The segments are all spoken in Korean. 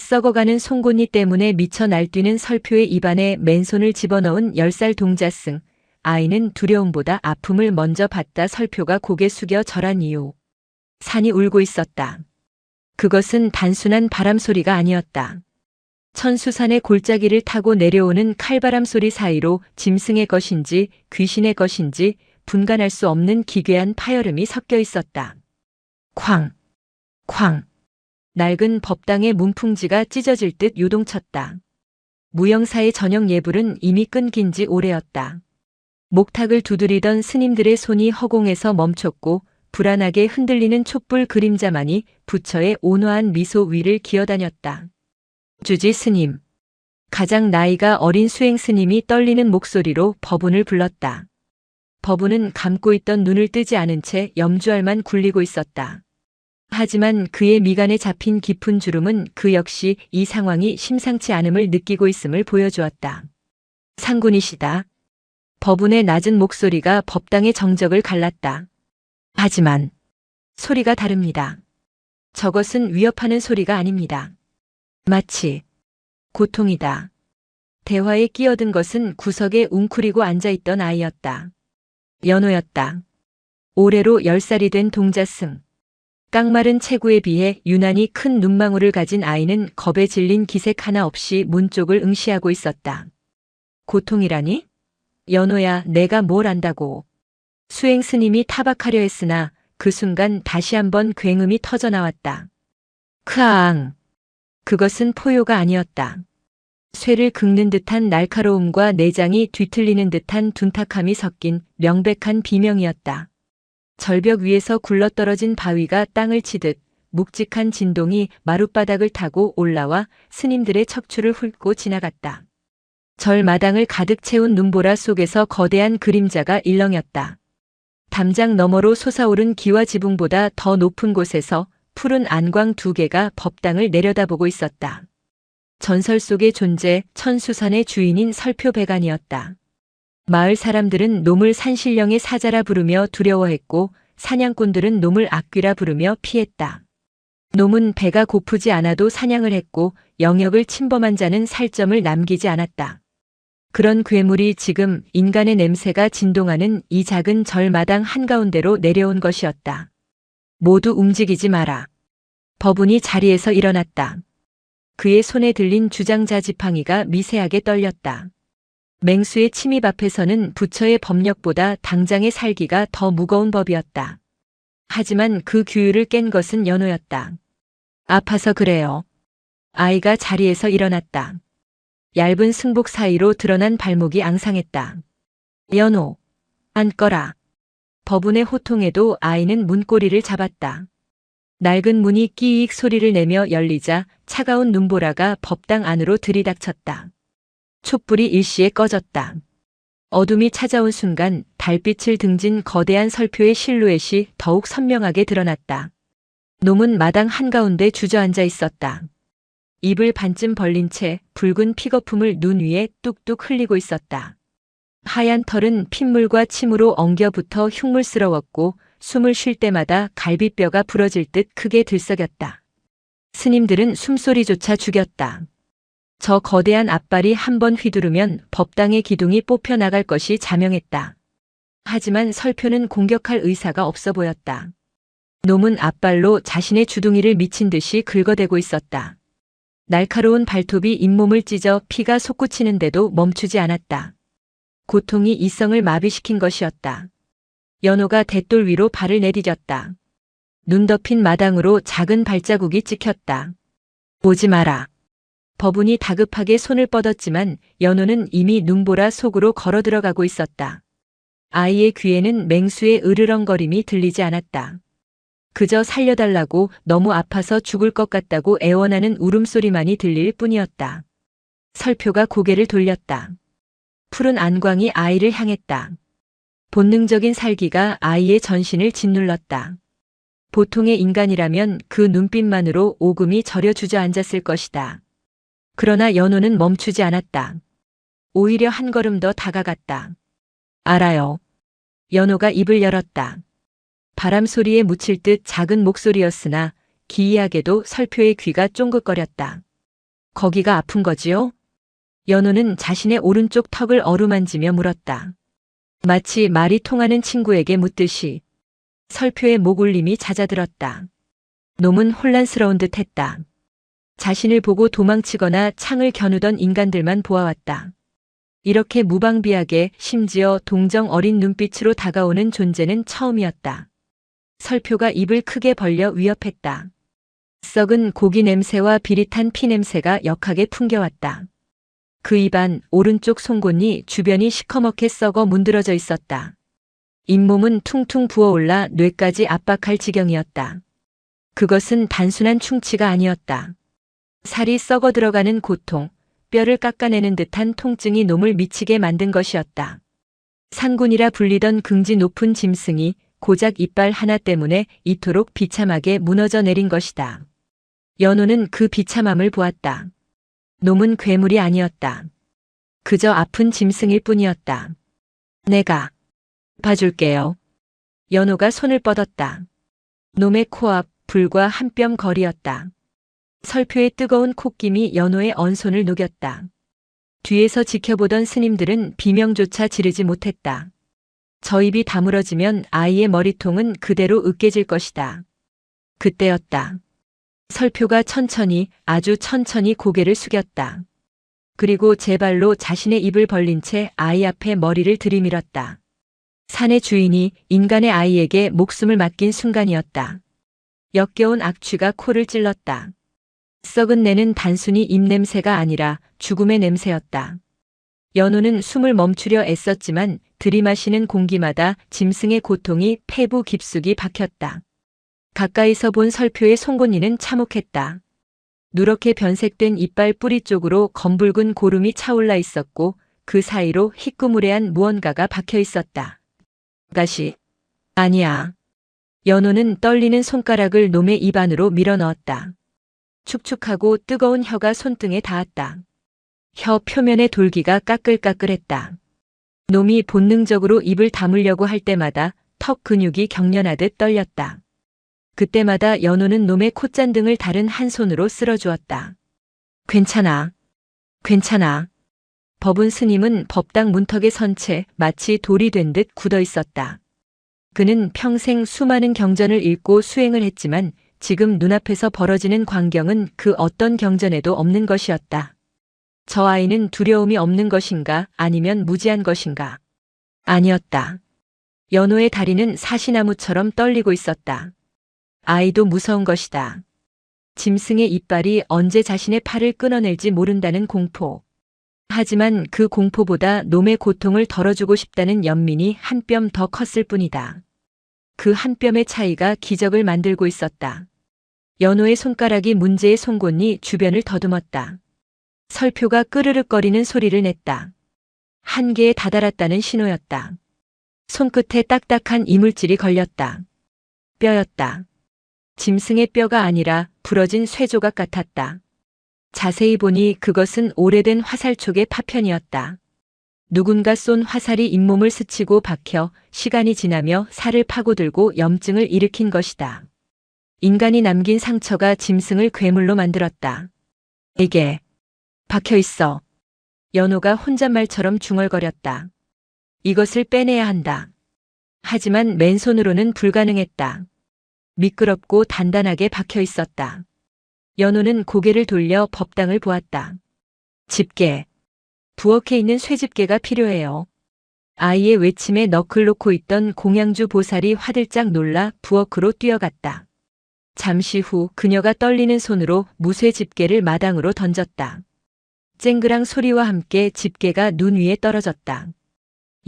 썩어가는 송곳니 때문에 미쳐 날뛰는 설표의 입안에 맨손을 집어넣은 10살 동자승. 아이는 두려움보다 아픔을 먼저 받다 설표가 고개 숙여 절한 이유. 산이 울고 있었다. 그것은 단순한 바람 소리가 아니었다. 천수산의 골짜기를 타고 내려오는 칼바람 소리 사이로 짐승의 것인지 귀신의 것인지 분간할 수 없는 기괴한 파열음이 섞여 있었다. 쾅! 쾅! 낡은 법당의 문풍지가 찢어질 듯 요동쳤다. 무영사의 저녁 예불은 이미 끊긴 지 오래였다. 목탁을 두드리던 스님들의 손이 허공에서 멈췄고 불안하게 흔들리는 촛불 그림자만이 부처의 온화한 미소 위를 기어다녔다. 주지 스님. 가장 나이가 어린 수행 스님이 떨리는 목소리로 법운을 불렀다. 법운은 감고 있던 눈을 뜨지 않은 채 염주알만 굴리고 있었다. 하지만 그의 미간에 잡힌 깊은 주름은 그 역시 이 상황이 심상치 않음을 느끼고 있음을 보여주었다. 상군이시다. 법운의 낮은 목소리가 법당의 정적을 갈랐다. 하지만 소리가 다릅니다. 저것은 위협하는 소리가 아닙니다. 마치 고통이다. 대화에 끼어든 것은 구석에 웅크리고 앉아있던 아이였다. 연호였다. 올해로 10살이 된 동자승. 깡마른 체구에 비해 유난히 큰 눈망울을 가진 아이는 겁에 질린 기색 하나 없이 문 쪽을 응시하고 있었다. 고통이라니? 연호야, 내가 뭘 안다고. 수행 스님이 타박하려 했으나 그 순간 다시 한번 굉음이 터져 나왔다. 크아앙. 그것은 포효가 아니었다. 쇠를 긁는 듯한 날카로움과 내장이 뒤틀리는 듯한 둔탁함이 섞인 명백한 비명이었다. 절벽 위에서 굴러떨어진 바위가 땅을 치듯 묵직한 진동이 마룻바닥을 타고 올라와 스님들의 척추를 훑고 지나갔다. 절 마당을 가득 채운 눈보라 속에서 거대한 그림자가 일렁였다. 담장 너머로 솟아오른 기와 지붕보다 더 높은 곳에서 푸른 안광 2개가 법당을 내려다보고 있었다. 전설 속의 존재 천수산의 주인인 설표백안이었다. 마을 사람들은 놈을 산신령의 사자라 부르며 두려워했고 사냥꾼들은 놈을 악귀라 부르며 피했다. 놈은 배가 고프지 않아도 사냥을 했고 영역을 침범한 자는 살점을 남기지 않았다. 그런 괴물이 지금 인간의 냄새가 진동하는 이 작은 절마당 한가운데로 내려온 것이었다. 모두 움직이지 마라. 법운이 자리에서 일어났다. 그의 손에 들린 주장자 지팡이가 미세하게 떨렸다. 맹수의 침입 앞에서는 부처의 법력보다 당장의 살기가 더 무거운 법이었다. 하지만 그 규율을 깬 것은 연호였다. 아파서 그래요. 아이가 자리에서 일어났다. 얇은 승복 사이로 드러난 발목이 앙상했다. 연호, 앉거라. 법운의 호통에도 아이는 문고리를 잡았다. 낡은 문이 끼익 소리를 내며 열리자 차가운 눈보라가 법당 안으로 들이닥쳤다. 촛불이 일시에 꺼졌다. 어둠이 찾아온 순간 달빛을 등진 거대한 설표의 실루엣이 더욱 선명하게 드러났다. 놈은 마당 한가운데 주저앉아 있었다. 입을 반쯤 벌린 채 붉은 피거품을 눈 위에 뚝뚝 흘리고 있었다. 하얀 털은 핏물과 침으로 엉겨붙어 흉물스러웠고 숨을 쉴 때마다 갈비뼈가 부러질 듯 크게 들썩였다. 스님들은 숨소리조차 죽였다. 저 거대한 앞발이 한번 휘두르면 법당의 기둥이 뽑혀 나갈 것이 자명했다. 하지만 설표는 공격할 의사가 없어 보였다. 놈은 앞발로 자신의 주둥이를 미친 듯이 긁어대고 있었다. 날카로운 발톱이 잇몸을 찢어 피가 솟구치는데도 멈추지 않았다. 고통이 이성을 마비시킨 것이었다. 연호가 대돌 위로 발을 내디뎠다. 눈 덮인 마당으로 작은 발자국이 찍혔다. 오지 마라. 법운이 다급하게 손을 뻗었지만 연호는 이미 눈보라 속으로 걸어 들어가고 있었다. 아이의 귀에는 맹수의 으르렁거림이 들리지 않았다. 그저 살려달라고 너무 아파서 죽을 것 같다고 애원하는 울음소리만이 들릴 뿐이었다. 설표가 고개를 돌렸다. 푸른 안광이 아이를 향했다. 본능적인 살기가 아이의 전신을 짓눌렀다. 보통의 인간이라면 그 눈빛만으로 오금이 저려 주저앉았을 것이다. 그러나 연호는 멈추지 않았다. 오히려 한 걸음 더 다가갔다. 알아요. 연호가 입을 열었다. 바람 소리에 묻힐 듯 작은 목소리였으나 기이하게도 설표의 귀가 쫑긋거렸다. 거기가 아픈 거지요? 연호는 자신의 오른쪽 턱을 어루만지며 물었다. 마치 말이 통하는 친구에게 묻듯이. 설표의 목 울림이 잦아들었다. 놈은 혼란스러운 듯 했다. 자신을 보고 도망치거나 창을 겨누던 인간들만 보아왔다. 이렇게 무방비하게 심지어 동정 어린 눈빛으로 다가오는 존재는 처음이었다. 설표가 입을 크게 벌려 위협했다. 썩은 고기 냄새와 비릿한 피 냄새가 역하게 풍겨왔다. 그 입안 오른쪽 송곳니 주변이 시커멓게 썩어 문드러져 있었다. 잇몸은 퉁퉁 부어올라 뇌까지 압박할 지경이었다. 그것은 단순한 충치가 아니었다. 살이 썩어 들어가는 고통, 뼈를 깎아내는 듯한 통증이 놈을 미치게 만든 것이었다. 상군이라 불리던 긍지 높은 짐승이 고작 이빨 하나 때문에 이토록 비참하게 무너져 내린 것이다. 연호는 그 비참함을 보았다. 놈은 괴물이 아니었다. 그저 아픈 짐승일 뿐이었다. 내가 봐줄게요. 연호가 손을 뻗었다. 놈의 코앞 불과 한 뼘 거리였다. 설표의 뜨거운 콧김이 연호의 언손을 녹였다. 뒤에서 지켜보던 스님들은 비명조차 지르지 못했다. 저 입이 다물어지면 아이의 머리통은 그대로 으깨질 것이다. 그때였다. 설표가 천천히, 아주 천천히 고개를 숙였다. 그리고 제 발로 자신의 입을 벌린 채 아이 앞에 머리를 들이밀었다. 산의 주인이 인간의 아이에게 목숨을 맡긴 순간이었다. 역겨운 악취가 코를 찔렀다. 썩은 내는 단순히 입냄새가 아니라 죽음의 냄새였다. 연호는 숨을 멈추려 애썼지만 들이마시는 공기마다 짐승의 고통이 폐부 깊숙이 박혔다. 가까이서 본 설표의 송곳니는 참혹했다. 누렇게 변색된 이빨 뿌리 쪽으로 검붉은 고름이 차올라 있었고 그 사이로 희끄무레한 무언가가 박혀 있었다. 가시. 아니야. 연호는 떨리는 손가락을 놈의 입 안으로 밀어넣었다. 축축하고 뜨거운 혀가 손등에 닿았다. 혀 표면의 돌기가 까끌까끌했다. 놈이 본능적으로 입을 다물려고 할 때마다 턱 근육이 경련하듯 떨렸다. 그때마다 연호는 놈의 콧잔등을 다른 한 손으로 쓸어주었다. 괜찮아. 괜찮아. 법운 스님은 법당 문턱에 선 채 마치 돌이 된 듯 굳어 있었다. 그는 평생 수많은 경전을 읽고 수행을 했지만 지금 눈앞에서 벌어지는 광경은 그 어떤 경전에도 없는 것이었다. 저 아이는 두려움이 없는 것인가 아니면 무지한 것인가? 아니었다. 연호의 다리는 사시나무처럼 떨리고 있었다. 아이도 무서운 것이다. 짐승의 이빨이 언제 자신의 팔을 끊어낼지 모른다는 공포. 하지만 그 공포보다 놈의 고통을 덜어주고 싶다는 연민이 한 뼘 더 컸을 뿐이다. 그 한 뼘의 차이가 기적을 만들고 있었다. 연호의 손가락이 문제의 송곳니 주변을 더듬었다. 설표가 끄르륵거리는 소리를 냈다. 한계에 다다랐다는 신호였다. 손끝에 딱딱한 이물질이 걸렸다. 뼈였다. 짐승의 뼈가 아니라 부러진 쇠조각 같았다. 자세히 보니 그것은 오래된 화살촉의 파편이었다. 누군가 쏜 화살이 잇몸을 스치고 박혀 시간이 지나며 살을 파고들고 염증을 일으킨 것이다. 인간이 남긴 상처가 짐승을 괴물로 만들었다. 이게 박혀 있어. 연호가 혼잣말처럼 중얼거렸다. 이것을 빼내야 한다. 하지만 맨손으로는 불가능했다. 미끄럽고 단단하게 박혀 있었다. 연호는 고개를 돌려 법당을 보았다. 집게. 부엌에 있는 쇠집게가 필요해요. 아이의 외침에 너클 놓고 있던 공양주 보살이 화들짝 놀라 부엌으로 뛰어갔다. 잠시 후 그녀가 떨리는 손으로 무쇠 집게를 마당으로 던졌다. 쨍그랑 소리와 함께 집게가 눈 위에 떨어졌다.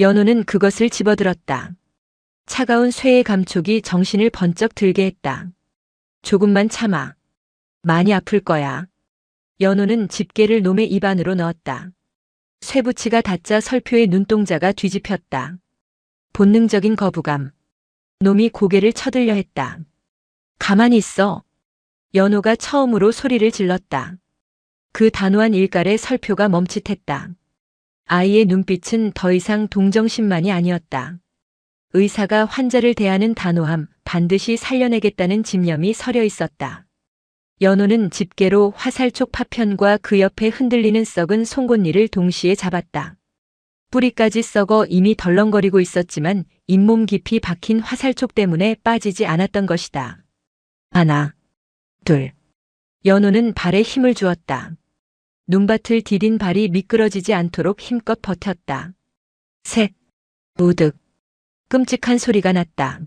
연호는 그것을 집어들었다. 차가운 쇠의 감촉이 정신을 번쩍 들게 했다. 조금만 참아. 많이 아플 거야. 연호는 집게를 놈의 입 안으로 넣었다. 쇠붙이가 닿자 설표의 눈동자가 뒤집혔다. 본능적인 거부감. 놈이 고개를 쳐들려 했다. 가만히 있어. 연호가 처음으로 소리를 질렀다. 그 단호한 일갈에 설표가 멈칫했다. 아이의 눈빛은 더 이상 동정심만이 아니었다. 의사가 환자를 대하는 단호함, 반드시 살려내겠다는 집념이 서려 있었다. 연호는 집게로 화살촉 파편과 그 옆에 흔들리는 썩은 송곳니를 동시에 잡았다. 뿌리까지 썩어 이미 덜렁거리고 있었지만 잇몸 깊이 박힌 화살촉 때문에 빠지지 않았던 것이다. 하나, 둘. 연호는 발에 힘을 주었다. 눈밭을 디딘 발이 미끄러지지 않도록 힘껏 버텼다. 셋, 우득. 끔찍한 소리가 났다.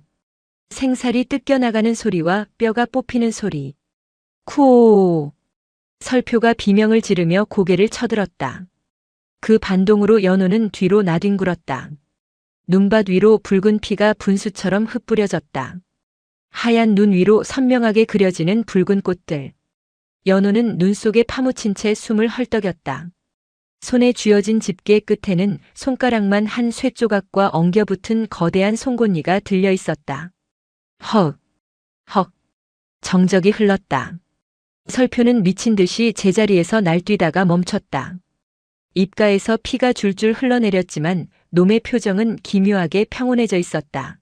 생살이 뜯겨나가는 소리와 뼈가 뽑히는 소리. 쿠오. 설표가 비명을 지르며 고개를 쳐들었다. 그 반동으로 연호는 뒤로 나뒹굴었다. 눈밭 위로 붉은 피가 분수처럼 흩뿌려졌다. 하얀 눈 위로 선명하게 그려지는 붉은 꽃들. 연호는 눈 속에 파묻힌 채 숨을 헐떡였다. 손에 쥐어진 집게 끝에는 손가락만 한 쇠조각과 엉겨붙은 거대한 송곳니가 들려 있었다. 헉, 헉. 정적이 흘렀다. 설표는 미친 듯이 제자리에서 날뛰다가 멈췄다. 입가에서 피가 줄줄 흘러내렸지만 놈의 표정은 기묘하게 평온해져 있었다.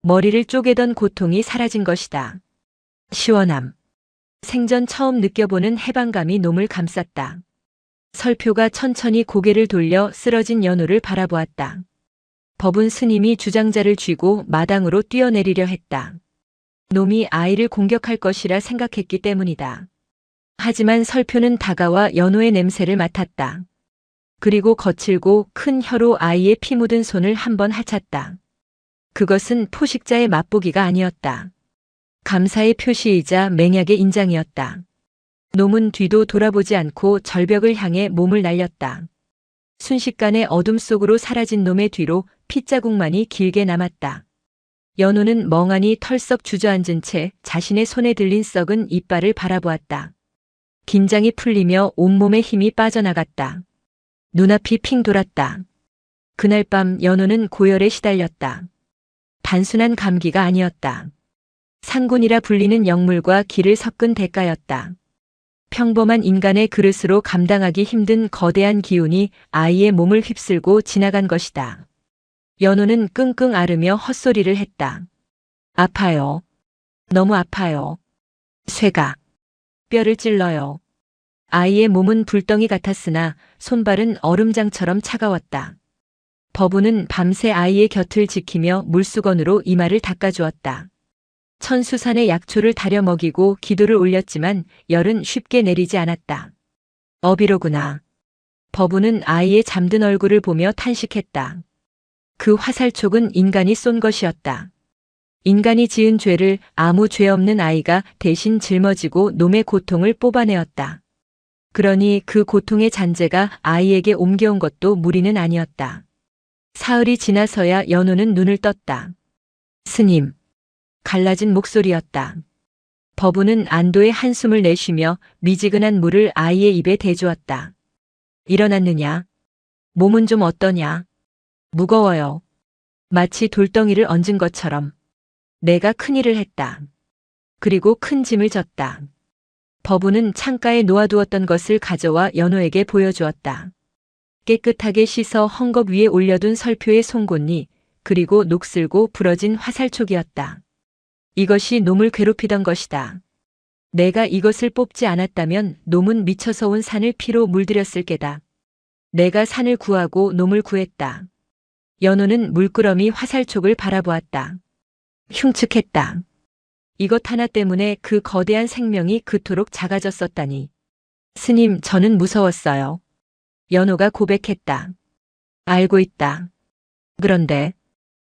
머리를 쪼개던 고통이 사라진 것이다. 시원함. 생전 처음 느껴보는 해방감이 놈을 감쌌다. 설표가 천천히 고개를 돌려 쓰러진 연호를 바라보았다. 법운 스님이 주장자를 쥐고 마당으로 뛰어내리려 했다. 놈이 아이를 공격할 것이라 생각했기 때문이다. 하지만 설표는 다가와 연호의 냄새를 맡았다. 그리고 거칠고 큰 혀로 아이의 피 묻은 손을 한번 핥았다. 그것은 포식자의 맛보기가 아니었다. 감사의 표시이자 맹약의 인장이었다. 놈은 뒤도 돌아보지 않고 절벽을 향해 몸을 날렸다. 순식간에 어둠 속으로 사라진 놈의 뒤로 핏자국만이 길게 남았다. 연호는 멍하니 털썩 주저앉은 채 자신의 손에 들린 썩은 이빨을 바라보았다. 긴장이 풀리며 온몸에 힘이 빠져나갔다. 눈앞이 핑 돌았다. 그날 밤 연호는 고열에 시달렸다. 단순한 감기가 아니었다. 상군이라 불리는 역물과 기를 섞은 대가였다. 평범한 인간의 그릇으로 감당하기 힘든 거대한 기운이 아이의 몸을 휩쓸고 지나간 것이다. 연호는 끙끙 앓으며 헛소리를 했다. 아파요. 너무 아파요. 쇠가 뼈를 찔러요. 아이의 몸은 불덩이 같았으나 손발은 얼음장처럼 차가웠다. 법운은 밤새 아이의 곁을 지키며 물수건으로 이마를 닦아주었다. 천수산의 약초를 다려 먹이고 기도를 올렸지만 열은 쉽게 내리지 않았다. 어비로구나. 법운은 아이의 잠든 얼굴을 보며 탄식했다. 그 화살촉은 인간이 쏜 것이었다. 인간이 지은 죄를 아무 죄 없는 아이가 대신 짊어지고 놈의 고통을 뽑아내었다. 그러니 그 고통의 잔재가 아이에게 옮겨온 것도 무리는 아니었다. 사흘이 지나서야 연호는 눈을 떴다. 스님. 갈라진 목소리였다. 법운은 안도의 한숨을 내쉬며 미지근한 물을 아이의 입에 대주었다. 일어났느냐? 몸은 좀 어떠냐? 무거워요. 마치 돌덩이를 얹은 것처럼. 내가 큰일을 했다. 그리고 큰 짐을 졌다. 법운은 창가에 놓아두었던 것을 가져와 연호에게 보여주었다. 깨끗하게 씻어 헝겊 위에 올려둔 설표의 송곳니, 그리고 녹슬고 부러진 화살촉이었다. 이것이 놈을 괴롭히던 것이다. 내가 이것을 뽑지 않았다면 놈은 미쳐서 온 산을 피로 물들였을 게다. 내가 산을 구하고 놈을 구했다. 연호는 물끄러미 화살촉을 바라보았다. 흉측했다. 이것 하나 때문에 그 거대한 생명이 그토록 작아졌었다니. 스님, 저는 무서웠어요. 연호가 고백했다. 알고 있다. 그런데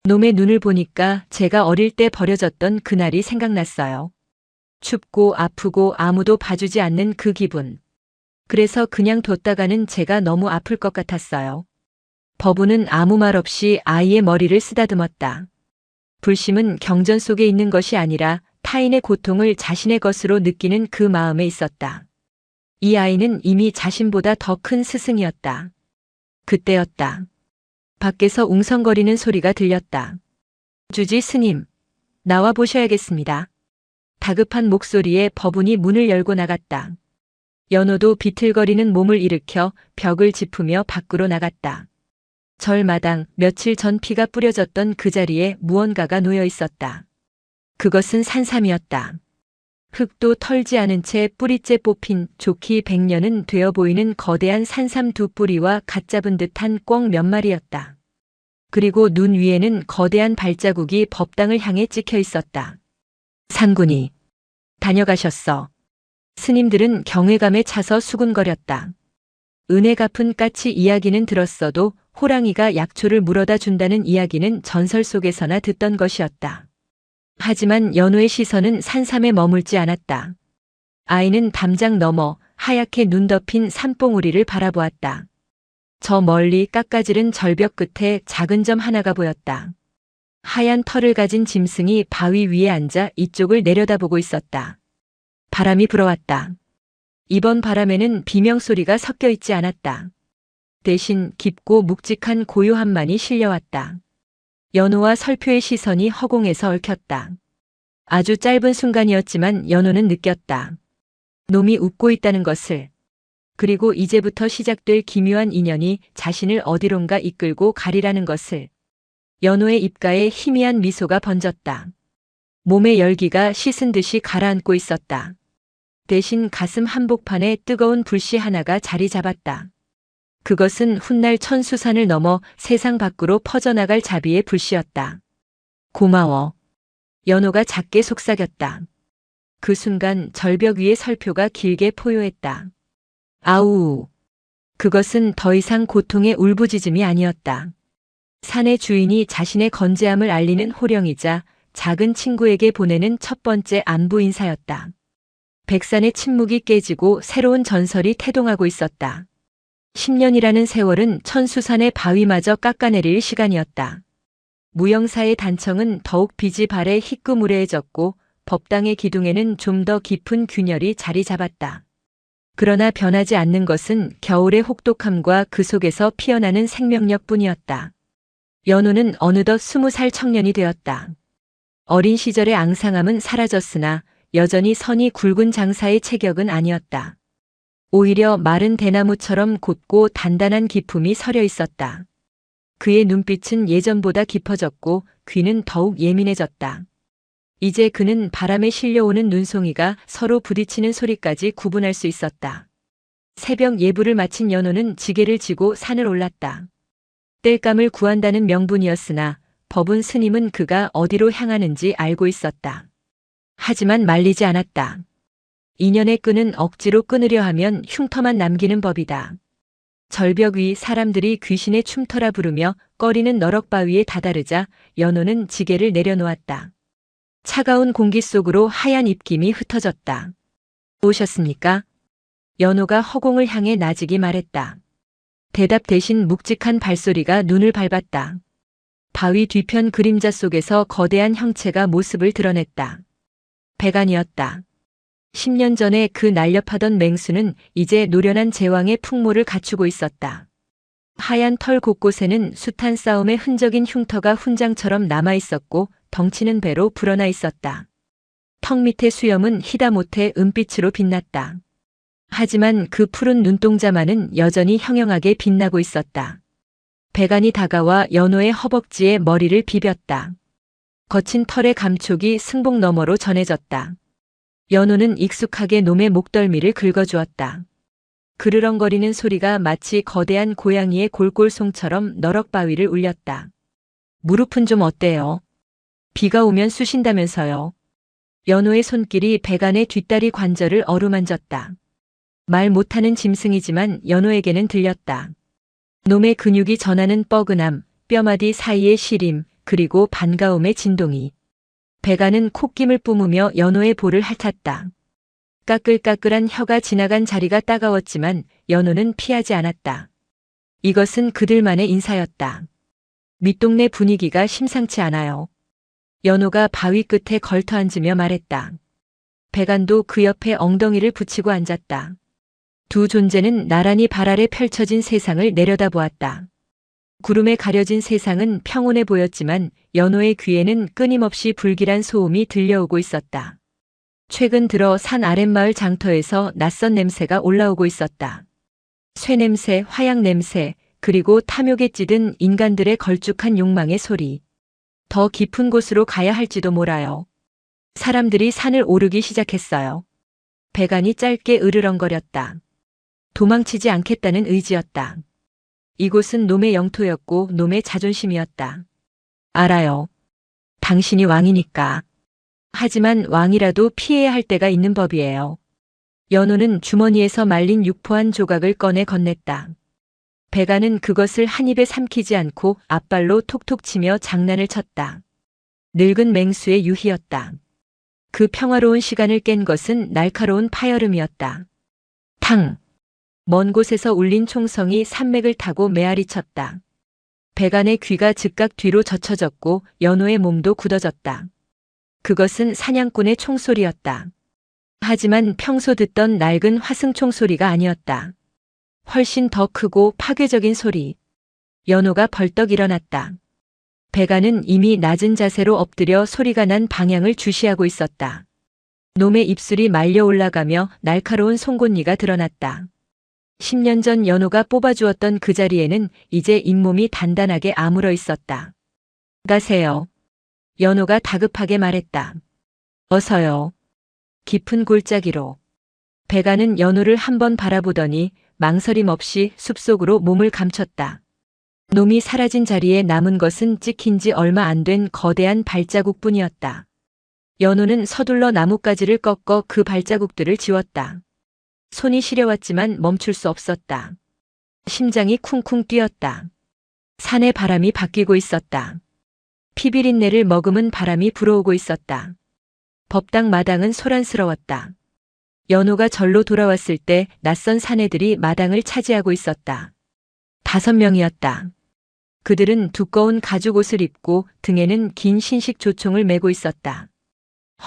놈의 눈을 보니까 제가 어릴 때 버려졌던 그날이 생각났어요. 춥고 아프고 아무도 봐주지 않는 그 기분. 그래서 그냥 뒀다가는 제가 너무 아플 것 같았어요. 법운은 아무 말 없이 아이의 머리를 쓰다듬었다. 불심은 경전 속에 있는 것이 아니라 타인의 고통을 자신의 것으로 느끼는 그 마음에 있었다. 이 아이는 이미 자신보다 더 큰 스승이었다. 그때였다. 밖에서 웅성거리는 소리가 들렸다. 주지 스님, 나와 보셔야겠습니다. 다급한 목소리에 법운이 문을 열고 나갔다. 연호도 비틀거리는 몸을 일으켜 벽을 짚으며 밖으로 나갔다. 절마당 며칠 전 피가 뿌려졌던 그 자리에 무언가가 놓여 있었다. 그것은 산삼이었다. 흙도 털지 않은 채 뿌리째 뽑힌 좋기 100년은 되어 보이는 거대한 산삼 두 뿌리와 갓 잡은 듯한 꿩 몇 마리였다. 그리고 눈 위에는 거대한 발자국이 법당을 향해 찍혀 있었다. 상군이 다녀가셨어. 스님들은 경외감에 차서 수군거렸다. 은혜 갚은 까치 이야기는 들었어도 호랑이가 약초를 물어다 준다는 이야기는 전설 속에서나 듣던 것이었다. 하지만 연호의 시선은 산삼에 머물지 않았다. 아이는 담장 너머 하얗게 눈 덮인 산봉우리를 바라보았다. 저 멀리 깎아지른 절벽 끝에 작은 점 하나가 보였다. 하얀 털을 가진 짐승이 바위 위에 앉아 이쪽을 내려다보고 있었다. 바람이 불어왔다. 이번 바람에는 비명소리가 섞여 있지 않았다. 대신 깊고 묵직한 고요함만이 실려왔다. 연호와 설표의 시선이 허공에서 얽혔다. 아주 짧은 순간이었지만 연호는 느꼈다. 놈이 웃고 있다는 것을. 그리고 이제부터 시작될 기묘한 인연이 자신을 어디론가 이끌고 가리라는 것을. 연호의 입가에 희미한 미소가 번졌다. 몸의 열기가 씻은 듯이 가라앉고 있었다. 대신 가슴 한복판에 뜨거운 불씨 하나가 자리 잡았다. 그것은 훗날 천수산을 넘어 세상 밖으로 퍼져나갈 자비의 불씨였다. 고마워. 연호가 작게 속삭였다. 그 순간 절벽 위의 설표가 길게 포효했다. 아우. 그것은 더 이상 고통의 울부짖음이 아니었다. 산의 주인이 자신의 건재함을 알리는 호령이자 작은 친구에게 보내는 첫 번째 안부 인사였다. 백산의 침묵이 깨지고 새로운 전설이 태동하고 있었다. 10년이라는 세월은 천수산의 바위마저 깎아내릴 시간이었다. 무영사의 단청은 더욱 빛이 발에 희끄무레해졌고 법당의 기둥에는 좀 더 깊은 균열이 자리 잡았다. 그러나 변하지 않는 것은 겨울의 혹독함과 그 속에서 피어나는 생명력뿐이었다. 연호는 어느덧 20살 청년이 되었다. 어린 시절의 앙상함은 사라졌으나 여전히 선이 굵은 장사의 체격은 아니었다. 오히려 마른 대나무처럼 곧고 단단한 기품이 서려 있었다. 그의 눈빛은 예전보다 깊어졌고 귀는 더욱 예민해졌다. 이제 그는 바람에 실려오는 눈송이가 서로 부딪히는 소리까지 구분할 수 있었다. 새벽 예불을 마친 연호는 지게를 지고 산을 올랐다. 땔감을 구한다는 명분이었으나 법운 스님은 그가 어디로 향하는지 알고 있었다. 하지만 말리지 않았다. 인연의 끈은 억지로 끊으려 하면 흉터만 남기는 법이다. 절벽 위 사람들이 귀신의 춤터라 부르며 꺼리는 너럭바위에 다다르자 연호는 지게를 내려놓았다. 차가운 공기 속으로 하얀 입김이 흩어졌다. 오셨습니까? 연호가 허공을 향해 나직이 말했다. 대답 대신 묵직한 발소리가 눈을 밟았다. 바위 뒤편 그림자 속에서 거대한 형체가 모습을 드러냈다. 백안이었다. 10년 전에 그 날렵하던 맹수는 이제 노련한 제왕의 풍모를 갖추고 있었다. 하얀 털 곳곳에는 숱한 싸움의 흔적인 흉터가 훈장처럼 남아 있었고 덩치는 배로 불어나 있었다. 턱 밑의 수염은 희다못해 은빛으로 빛났다. 하지만 그 푸른 눈동자만은 여전히 형형하게 빛나고 있었다. 백안이 다가와 연호의 허벅지에 머리를 비볐다. 거친 털의 감촉이 승복 너머로 전해졌다. 연호는 익숙하게 놈의 목덜미를 긁어주었다. 그르렁거리는 소리가 마치 거대한 고양이의 골골송처럼 너럭바위를 울렸다. 무릎은 좀 어때요? 비가 오면 쑤신다면서요. 연호의 손길이 백안의 뒷다리 관절을 어루만졌다. 말 못하는 짐승이지만 연호에게는 들렸다. 놈의 근육이 전하는 뻐근함, 뼈마디 사이의 시림, 그리고 반가움의 진동이. 백안은 콧김을 뿜으며 연호의 볼을 핥았다. 까끌까끌한 혀가 지나간 자리가 따가웠지만 연호는 피하지 않았다. 이것은 그들만의 인사였다. 밑동네 분위기가 심상치 않아요. 연호가 바위 끝에 걸터 앉으며 말했다. 백안도 그 옆에 엉덩이를 붙이고 앉았다. 두 존재는 나란히 발 아래 펼쳐진 세상을 내려다보았다. 구름에 가려진 세상은 평온해 보였지만 연호의 귀에는 끊임없이 불길한 소음이 들려오고 있었다. 최근 들어 산 아랫마을 장터에서 낯선 냄새가 올라오고 있었다. 쇠냄새, 화약냄새, 그리고 탐욕에 찌든 인간들의 걸쭉한 욕망의 소리. 더 깊은 곳으로 가야 할지도 몰라요. 사람들이 산을 오르기 시작했어요. 배간이 짧게 으르렁거렸다. 도망치지 않겠다는 의지였다. 이곳은 놈의 영토였고 놈의 자존심이었다. 알아요. 당신이 왕이니까. 하지만 왕이라도 피해야 할 때가 있는 법이에요. 연호는 주머니에서 말린 육포1 조각을 꺼내 건넸다. 배간은 그것을 한 입에 삼키지 않고 앞발로 톡톡 치며 장난을 쳤다. 늙은 맹수의 유희였다. 그 평화로운 시간을 깬 것은 날카로운 파열음이었다. 탕! 먼 곳에서 울린 총성이 산맥을 타고 메아리 쳤다. 배간의 귀가 즉각 뒤로 젖혀졌고 연호의 몸도 굳어졌다. 그것은 사냥꾼의 총소리였다. 하지만 평소 듣던 낡은 화승총 소리가 아니었다. 훨씬 더 크고 파괴적인 소리. 연호가 벌떡 일어났다. 배간은 이미 낮은 자세로 엎드려 소리가 난 방향을 주시하고 있었다. 놈의 입술이 말려 올라가며 날카로운 송곳니가 드러났다. 10년 전 연호가 뽑아주었던 그 자리에는 이제 잇몸이 단단하게 아물어 있었다. 가세요. 연호가 다급하게 말했다. 어서요. 깊은 골짜기로. 배간은 연호를 한번 바라보더니 망설임 없이 숲속으로 몸을 감췄다. 놈이 사라진 자리에 남은 것은 찍힌 지 얼마 안 된 거대한 발자국뿐이었다. 연호는 서둘러 나뭇가지를 꺾어 그 발자국들을 지웠다. 손이 시려왔지만 멈출 수 없었다. 심장이 쿵쿵 뛰었다. 산의 바람이 바뀌고 있었다. 피비린내를 머금은 바람이 불어오고 있었다. 법당 마당은 소란스러웠다. 연호가 절로 돌아왔을 때 낯선 사내들이 마당을 차지하고 있었다. 5명이었다. 그들은 두꺼운 가죽 옷을 입고 등에는 긴 신식 조총을 메고 있었다.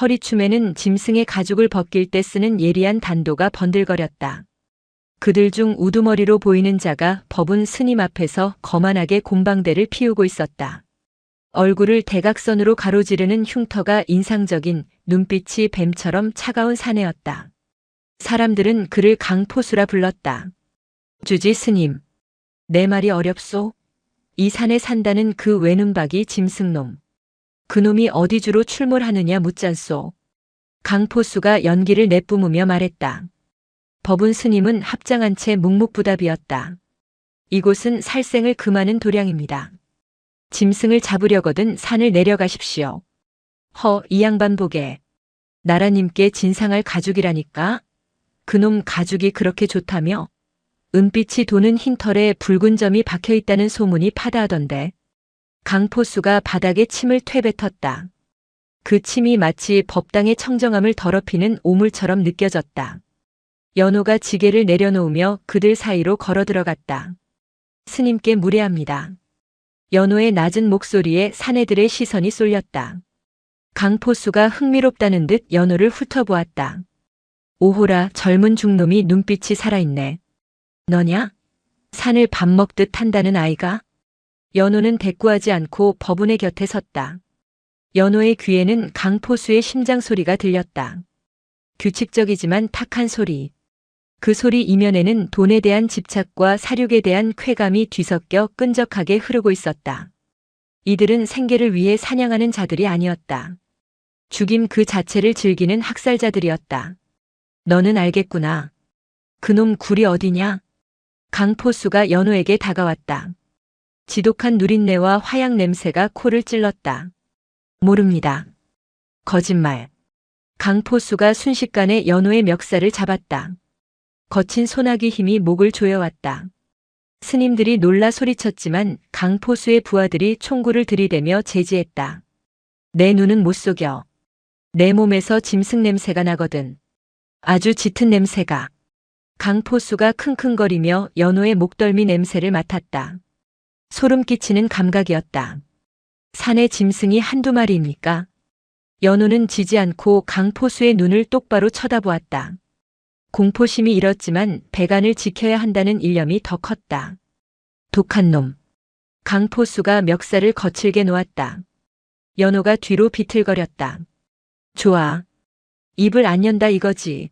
허리춤에는 짐승의 가죽을 벗길 때 쓰는 예리한 단도가 번들거렸다. 그들 중 우두머리로 보이는 자가 법운 스님 앞에서 거만하게 곰방대를 피우고 있었다. 얼굴을 대각선으로 가로지르는 흉터가 인상적인 눈빛이 뱀처럼 차가운 사내였다. 사람들은 그를 강포수라 불렀다. 주지 스님. 내 말이 어렵소? 이 산에 산다는 그 외눈박이 짐승놈. 그놈이 어디 주로 출몰하느냐 묻잖소. 강포수가 연기를 내뿜으며 말했다. 법운 스님은 합장한 채 묵묵부답이었다. 이곳은 살생을 금하는 도량입니다. 짐승을 잡으려거든 산을 내려가십시오. 이 양반 보게. 나라님께 진상할 가죽이라니까? 그놈 가죽이 그렇게 좋다며? 은빛이 도는 흰 털에 붉은 점이 박혀있다는 소문이 파다하던데. 강포수가 바닥에 침을 퇴뱉었다. 그 침이 마치 법당의 청정함을 더럽히는 오물처럼 느껴졌다. 연호가 지게를 내려놓으며 그들 사이로 걸어 들어갔다. 스님께 무례합니다. 연호의 낮은 목소리에 사내들의 시선이 쏠렸다. 강포수가 흥미롭다는 듯 연호를 훑어보았다. 오호라 젊은 중놈이 눈빛이 살아있네. 너냐? 산을 밥 먹듯 한다는 아이가? 연호는 대꾸하지 않고 법운의 곁에 섰다. 연호의 귀에는 강포수의 심장 소리가 들렸다. 규칙적이지만 탁한 소리. 그 소리 이면에는 돈에 대한 집착과 사륙에 대한 쾌감이 뒤섞여 끈적하게 흐르고 있었다. 이들은 생계를 위해 사냥하는 자들이 아니었다. 죽임 그 자체를 즐기는 학살자들이었다. 너는 알겠구나. 그놈 굴이 어디냐? 강포수가 연호에게 다가왔다. 지독한 누린내와 화약 냄새가 코를 찔렀다. 모릅니다. 거짓말. 강포수가 순식간에 연호의 멱살을 잡았다. 거친 소나기 힘이 목을 조여왔다. 스님들이 놀라 소리쳤지만 강포수의 부하들이 총구를 들이대며 제지했다. 내 눈은 못 속여. 내 몸에서 짐승 냄새가 나거든. 아주 짙은 냄새가. 강포수가 킁킁거리며 연호의 목덜미 냄새를 맡았다. 소름 끼치는 감각이었다. 산의 짐승이 한두 마리입니까? 연호는 지지 않고 강포수의 눈을 똑바로 쳐다보았다. 공포심이 일었지만 배간을 지켜야 한다는 일념이 더 컸다. 독한 놈. 강포수가 멱살을 거칠게 놓았다. 연호가 뒤로 비틀거렸다. 좋아. 입을 안 연다 이거지.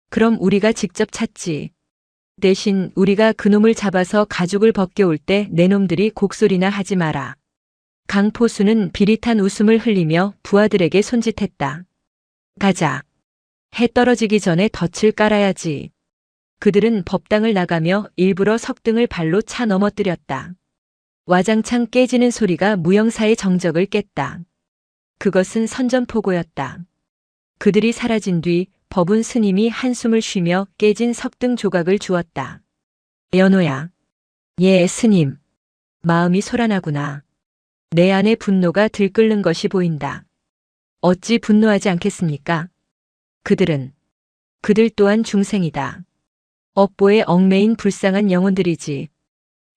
그럼 우리가 직접 찾지. 대신 우리가 그놈을 잡아서 가죽을 벗겨올 때 내 놈들이 곡소리나 하지 마라. 강포수는 비릿한 웃음을 흘리며 부하들에게 손짓했다. 가자. 해 떨어지기 전에 덫을 깔아야지. 그들은 법당을 나가며 일부러 석등을 발로 차 넘어뜨렸다. 와장창 깨지는 소리가 무영사의 정적을 깼다. 그것은 선전포고였다. 그들이 사라진 뒤 법운 스님이 한숨을 쉬며 깨진 석등 조각을 주었다. 연호야. 예, 스님. 마음이 소란하구나. 내 안에 분노가 들끓는 것이 보인다. 어찌 분노하지 않겠습니까? 그들 또한 중생이다. 업보에 얽매인 불쌍한 영혼들이지.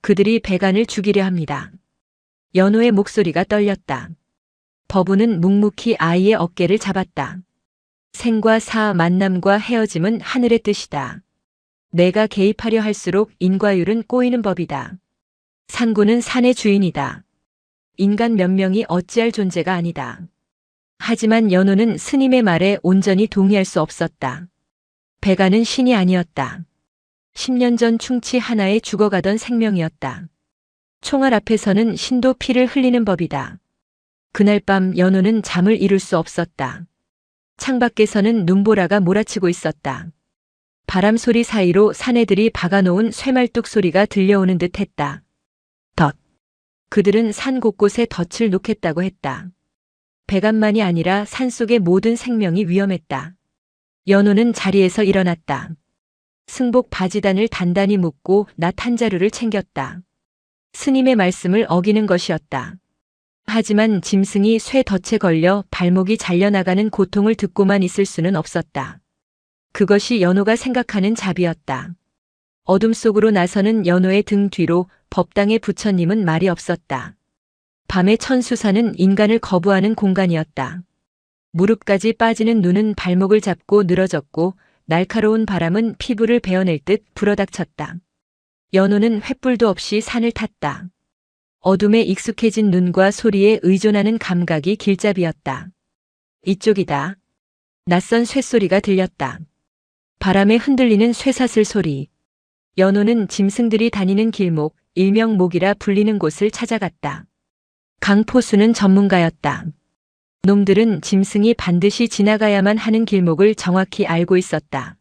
그들이 배간을 죽이려 합니다. 연호의 목소리가 떨렸다. 법운은 묵묵히 아이의 어깨를 잡았다. 생과 사, 만남과 헤어짐은 하늘의 뜻이다. 내가 개입하려 할수록 인과율은 꼬이는 법이다. 산고는 산의 주인이다. 인간 몇 명이 어찌할 존재가 아니다. 하지만 연호는 스님의 말에 온전히 동의할 수 없었다. 배간은 신이 아니었다. 10년 전 충치 하나에 죽어가던 생명이었다. 총알 앞에서는 신도 피를 흘리는 법이다. 그날 밤 연호는 잠을 이룰 수 없었다. 창밖에서는 눈보라가 몰아치고 있었다. 바람 소리 사이로 사내들이 박아놓은 쇠말뚝 소리가 들려오는 듯 했다. 덫. 그들은 산 곳곳에 덫을 놓겠다고 했다. 배간만이 아니라 산속의 모든 생명이 위험했다. 연호는 자리에서 일어났다. 승복 바지단을 단단히 묶고 낫 한 자루를 챙겼다. 스님의 말씀을 어기는 것이었다. 하지만 짐승이 쇠 덫에 걸려 발목이 잘려나가는 고통을 듣고만 있을 수는 없었다. 그것이 연호가 생각하는 자비였다. 어둠 속으로 나서는 연호의 등 뒤로 법당의 부처님은 말이 없었다. 밤의 천수사는 인간을 거부하는 공간이었다. 무릎까지 빠지는 눈은 발목을 잡고 늘어졌고 날카로운 바람은 피부를 베어낼 듯 불어닥쳤다. 연호는 횃불도 없이 산을 탔다. 어둠에 익숙해진 눈과 소리에 의존하는 감각이 길잡이였다. 이쪽이다. 낯선 쇠소리가 들렸다. 바람에 흔들리는 쇠사슬 소리. 연호는 짐승들이 다니는 길목, 일명 목이라 불리는 곳을 찾아갔다. 강포수는 전문가였다. 놈들은 짐승이 반드시 지나가야만 하는 길목을 정확히 알고 있었다.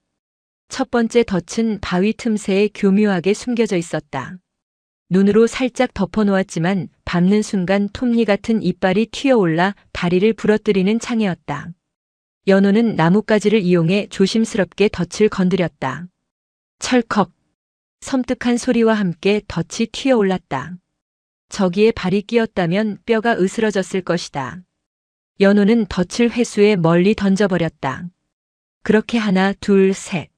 첫 번째 덫은 바위 틈새에 교묘하게 숨겨져 있었다. 눈으로 살짝 덮어놓았지만 밟는 순간 톱니 같은 이빨이 튀어올라 다리를 부러뜨리는 창이었다. 연호는 나뭇가지를 이용해 조심스럽게 덫을 건드렸다. 철컥. 섬뜩한 소리와 함께 덫이 튀어올랐다. 저기에 발이 끼었다면 뼈가 으스러졌을 것이다. 연호는 덫을 회수해 멀리 던져버렸다. 그렇게 하나, 둘, 셋.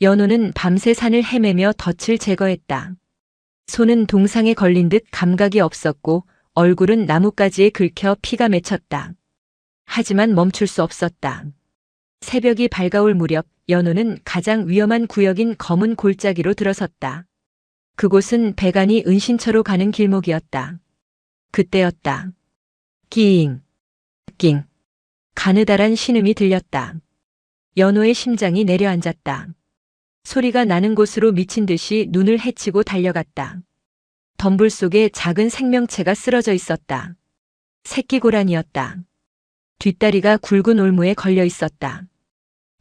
연호는 밤새 산을 헤매며 덫을 제거했다. 손은 동상에 걸린 듯 감각이 없었고 얼굴은 나뭇가지에 긁혀 피가 맺혔다. 하지만 멈출 수 없었다. 새벽이 밝아올 무렵 연호는 가장 위험한 구역인 검은 골짜기로 들어섰다. 그곳은 배간이 은신처로 가는 길목이었다. 그때였다. 낑, 낑. 가느다란 신음이 들렸다. 연호의 심장이 내려앉았다. 소리가 나는 곳으로 미친 듯이 눈을 헤치고 달려갔다. 덤불 속에 작은 생명체가 쓰러져 있었다. 새끼 고란이었다. 뒷다리가 굵은 올무에 걸려 있었다.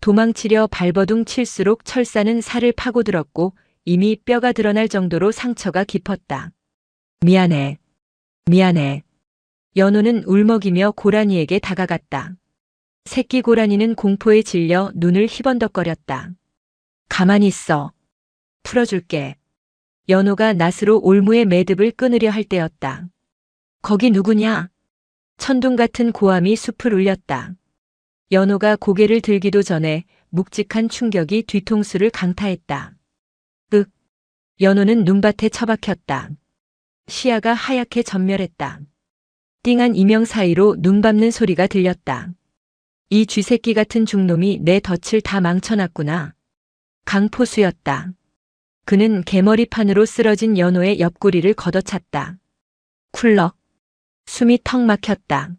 도망치려 발버둥 칠수록 철사는 살을 파고들었고 이미 뼈가 드러날 정도로 상처가 깊었다. 미안해. 미안해. 연호는 울먹이며 고라니에게 다가갔다. 새끼 고라니는 공포에 질려 눈을 희번덕거렸다. 가만히 있어. 풀어줄게. 연호가 낫으로 올무의 매듭을 끊으려 할 때였다. 거기 누구냐? 천둥 같은 고함이 숲을 울렸다. 연호가 고개를 들기도 전에 묵직한 충격이 뒤통수를 강타했다. 윽. 연호는 눈밭에 처박혔다. 시야가 하얗게 전멸했다. 띵한 이명 사이로 눈 밟는 소리가 들렸다. 이 쥐새끼 같은 중놈이 내 덫을 다 망쳐놨구나. 강포수였다. 그는 개머리판으로 쓰러진 연호의 옆구리를 걷어찼다. 쿨럭. 숨이 턱 막혔다.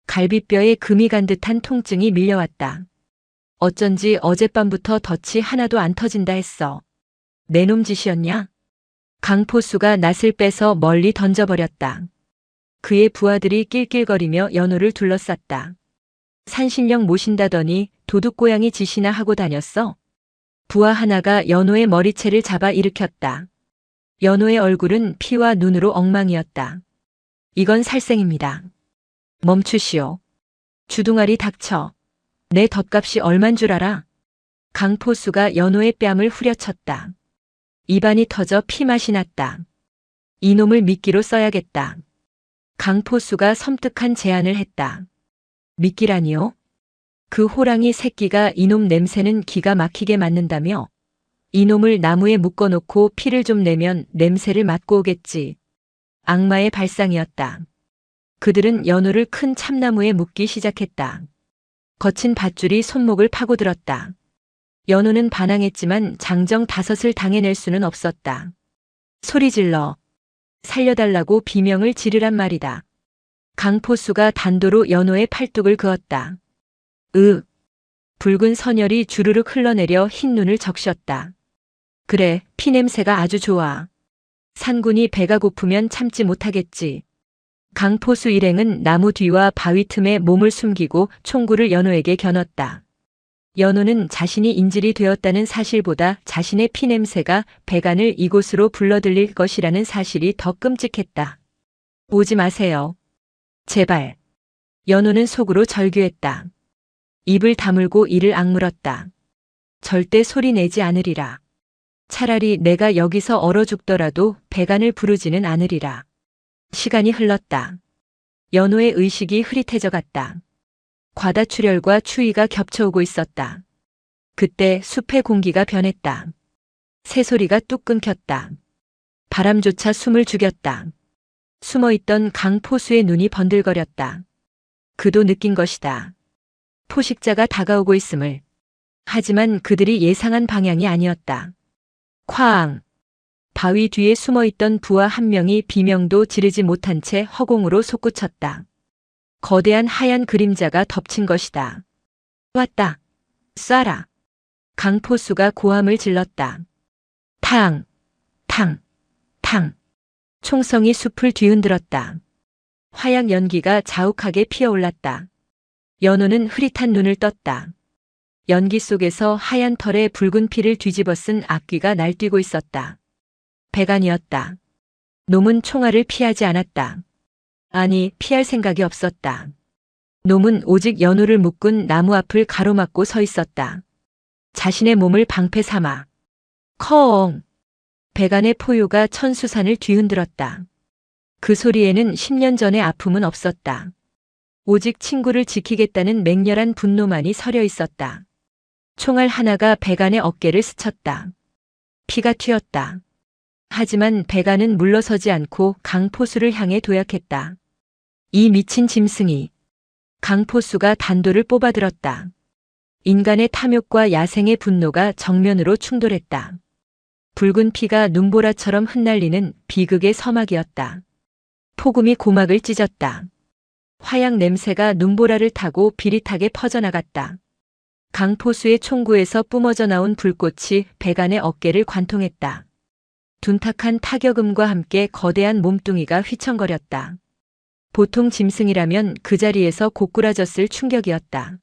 갈비뼈에 금이 간 듯한 통증이 밀려왔다. 어쩐지 어젯밤부터 덫이 하나도 안 터진다 했어. 내 놈 짓이었냐? 강포수가 낫을 빼서 멀리 던져버렸다. 그의 부하들이 낄낄거리며 연호를 둘러쌌다. 산신령 모신다더니 도둑고양이 짓이나 하고 다녔어. 부하 하나가 연호의 머리채를 잡아 일으켰다. 연호의 얼굴은 피와 눈으로 엉망이었다. 이건 살생입니다. 멈추시오. 주둥아리 닥쳐. 내 덧값이 얼만 줄 알아? 강포수가 연호의 뺨을 후려쳤다. 입안이 터져 피맛이 났다. 이놈을 미끼로 써야겠다. 강포수가 섬뜩한 제안을 했다. 미끼라니요? 그 호랑이 새끼가 이놈 냄새는 기가 막히게 맡는다며? 이놈을 나무에 묶어놓고 피를 좀 내면 냄새를 맡고 오겠지. 악마의 발상이었다. 그들은 연호를 큰 참나무에 묶기 시작했다. 거친 밧줄이 손목을 파고들었다. 연호는 반항했지만 장정 5을 당해낼 수는 없었다. 소리질러. 살려달라고 비명을 지르란 말이다. 강포수가 단도로 연호의 팔뚝을 그었다. 붉은 선혈이 주르륵 흘러내려 흰 눈을 적셨다. 그래, 피냄새가 아주 좋아. 산군이 배가 고프면 참지 못하겠지. 강포수 일행은 나무 뒤와 바위 틈에 몸을 숨기고 총구를 연호에게 겨눴다. 연호는 자신이 인질이 되었다는 사실보다 자신의 피냄새가 배간을 이곳으로 불러들일 것이라는 사실이 더 끔찍했다. 오지 마세요. 제발. 연호는 속으로 절규했다. 입을 다물고 이를 악물었다. 절대 소리 내지 않으리라. 차라리 내가 여기서 얼어 죽더라도 배간을 부르지는 않으리라. 시간이 흘렀다. 연호의 의식이 흐릿해져 갔다. 과다출혈과 추위가 겹쳐오고 있었다. 그때 숲의 공기가 변했다. 새소리가 뚝 끊겼다. 바람조차 숨을 죽였다. 숨어있던 강포수의 눈이 번들거렸다. 그도 느낀 것이다. 포식자가 다가오고 있음을. 하지만 그들이 예상한 방향이 아니었다. 쾅! 바위 뒤에 숨어있던 부하 한 명이 비명도 지르지 못한 채 허공으로 솟구쳤다. 거대한 하얀 그림자가 덮친 것이다. 왔다. 쏴라. 강포수가 고함을 질렀다. 탕! 탕! 탕! 총성이 숲을 뒤흔들었다. 화약 연기가 자욱하게 피어올랐다. 연호는 흐릿한 눈을 떴다. 연기 속에서 하얀 털에 붉은 피를 뒤집어 쓴 악귀가 날뛰고 있었다. 배간이었다. 놈은 총알을 피하지 않았다. 아니, 피할 생각이 없었다. 놈은 오직 연호를 묶은 나무 앞을 가로막고 서 있었다. 자신의 몸을 방패 삼아. 컹! 배간의 포효가 천수산을 뒤흔들었다. 그 소리에는 10년 전의 아픔은 없었다. 오직 친구를 지키겠다는 맹렬한 분노만이 서려 있었다. 총알 하나가 배간의 어깨를 스쳤다. 피가 튀었다. 하지만 배간은 물러서지 않고 강포수를 향해 도약했다. 이 미친 짐승이. 강포수가 단도를 뽑아들었다. 인간의 탐욕과 야생의 분노가 정면으로 충돌했다. 붉은 피가 눈보라처럼 흩날리는 비극의 서막이었다. 폭음이 고막을 찢었다. 화약 냄새가 눈보라를 타고 비릿하게 퍼져나갔다. 강포수의 총구에서 뿜어져 나온 불꽃이 배간의 어깨를 관통했다. 둔탁한 타격음과 함께 거대한 몸뚱이가 휘청거렸다. 보통 짐승이라면 그 자리에서 고꾸라졌을 충격이었다.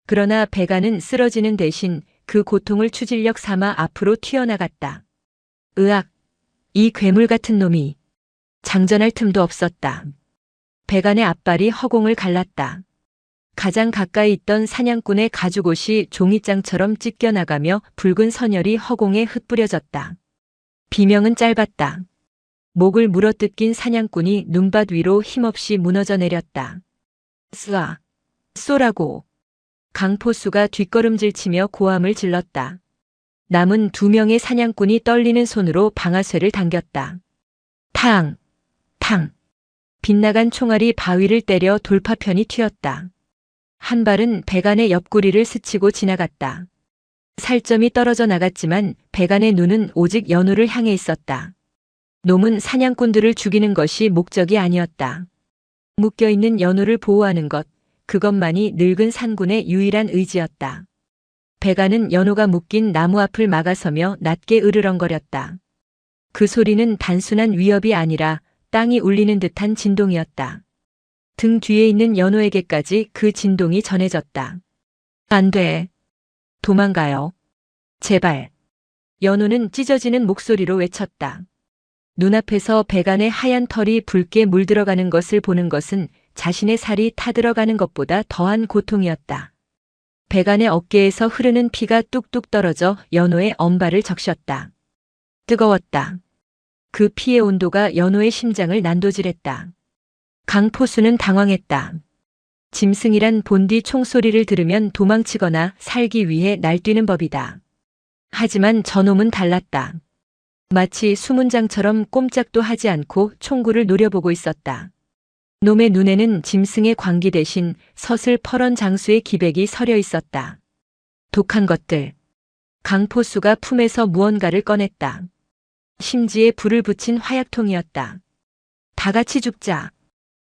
그러나 배간은 쓰러지는 대신 그 고통을 추진력 삼아 앞으로 튀어나갔다. 으악! 이 괴물 같은 놈이. 장전할 틈도 없었다. 배간의 앞발이 허공을 갈랐다. 가장 가까이 있던 사냥꾼의 가죽옷이 종이장처럼 찢겨나가며 붉은 선혈이 허공에 흩뿌려졌다. 비명은 짧았다. 목을 물어뜯긴 사냥꾼이 눈밭 위로 힘없이 무너져 내렸다. 쏴! 쏘라고! 강포수가 뒷걸음질치며 고함을 질렀다. 남은 2명의 사냥꾼이 떨리는 손으로 방아쇠를 당겼다. 탕! 탕! 빗나간 총알이 바위를 때려 돌파편이 튀었다. 한 발은 배간의 옆구리를 스치고 지나갔다. 살점이 떨어져 나갔지만 배간의 눈은 오직 연호를 향해 있었다. 놈은 사냥꾼들을 죽이는 것이 목적이 아니었다. 묶여있는 연호를 보호하는 것, 그것만이 늙은 산군의 유일한 의지였다. 배간은 연호가 묶인 나무 앞을 막아서며 낮게 으르렁거렸다. 그 소리는 단순한 위협이 아니라 땅이 울리는 듯한 진동이었다. 등 뒤에 있는 연호에게까지 그 진동이 전해졌다. 안 돼. 도망가요. 제발. 연호는 찢어지는 목소리로 외쳤다. 눈앞에서 배간의 하얀 털이 붉게 물들어가는 것을 보는 것은 자신의 살이 타들어가는 것보다 더한 고통이었다. 배간의 어깨에서 흐르는 피가 뚝뚝 떨어져 연호의 엄발을 적셨다. 뜨거웠다. 그 피의 온도가 연호의 심장을 난도질했다. 강포수는 당황했다. 짐승이란 본디 총소리를 들으면 도망치거나 살기 위해 날뛰는 법이다. 하지만 저놈은 달랐다. 마치 수문장처럼 꼼짝도 하지 않고 총구를 노려보고 있었다. 놈의 눈에는 짐승의 광기 대신 서슬 퍼런 장수의 기백이 서려 있었다. 독한 것들. 강포수가 품에서 무언가를 꺼냈다. 심지에 불을 붙인 화약통이었다. 다 같이 죽자.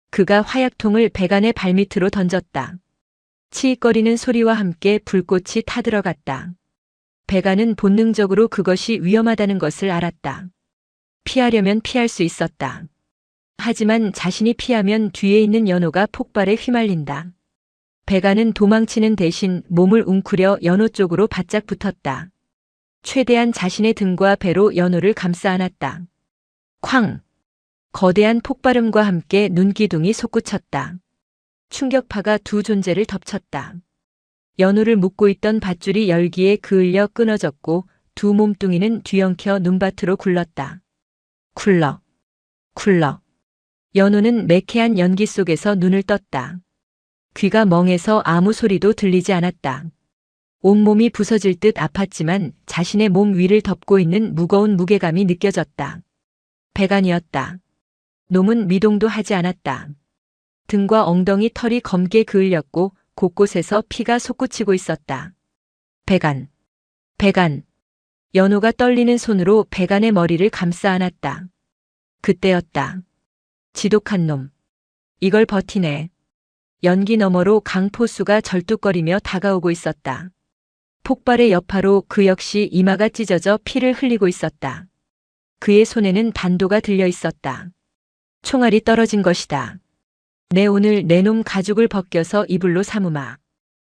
그가 화약통을 배간의 발밑으로 던졌다. 치익거리는 소리와 함께 불꽃이 타들어갔다. 배간은 본능적으로 그것이 위험하다는 것을 알았다. 피하려면 피할 수 있었다. 하지만 자신이 피하면 뒤에 있는 연호가 폭발에 휘말린다. 배간은 도망치는 대신 몸을 웅크려 연호 쪽으로 바짝 붙었다. 최대한 자신의 등과 배로 연호를 감싸 안았다. 쾅! 거대한 폭발음과 함께 눈기둥이 솟구쳤다. 충격파가 두 존재를 덮쳤다. 연호를 묶고 있던 밧줄이 열기에 그을려 끊어졌고 두 몸뚱이는 뒤엉켜 눈밭으로 굴렀다. 쿨럭, 쿨럭. 연호는 매캐한 연기 속에서 눈을 떴다. 귀가 멍해서 아무 소리도 들리지 않았다. 온몸이 부서질 듯 아팠지만 자신의 몸 위를 덮고 있는 무거운 무게감이 느껴졌다. 배간이었다. 놈은 미동도 하지 않았다. 등과 엉덩이 털이 검게 그을렸고 곳곳에서 피가 솟구치고 있었다. 배간, 배간. 연호가 떨리는 손으로 배간의 머리를 감싸 안았다. 그때였다. 지독한 놈. 이걸 버티네. 연기 너머로 강포수가 절뚝거리며 다가오고 있었다. 폭발의 여파로 그 역시 이마가 찢어져 피를 흘리고 있었다. 그의 손에는 단도가 들려 있었다. 총알이 떨어진 것이다. 내 오늘 내 놈 가죽을 벗겨서 이불로 삼으마.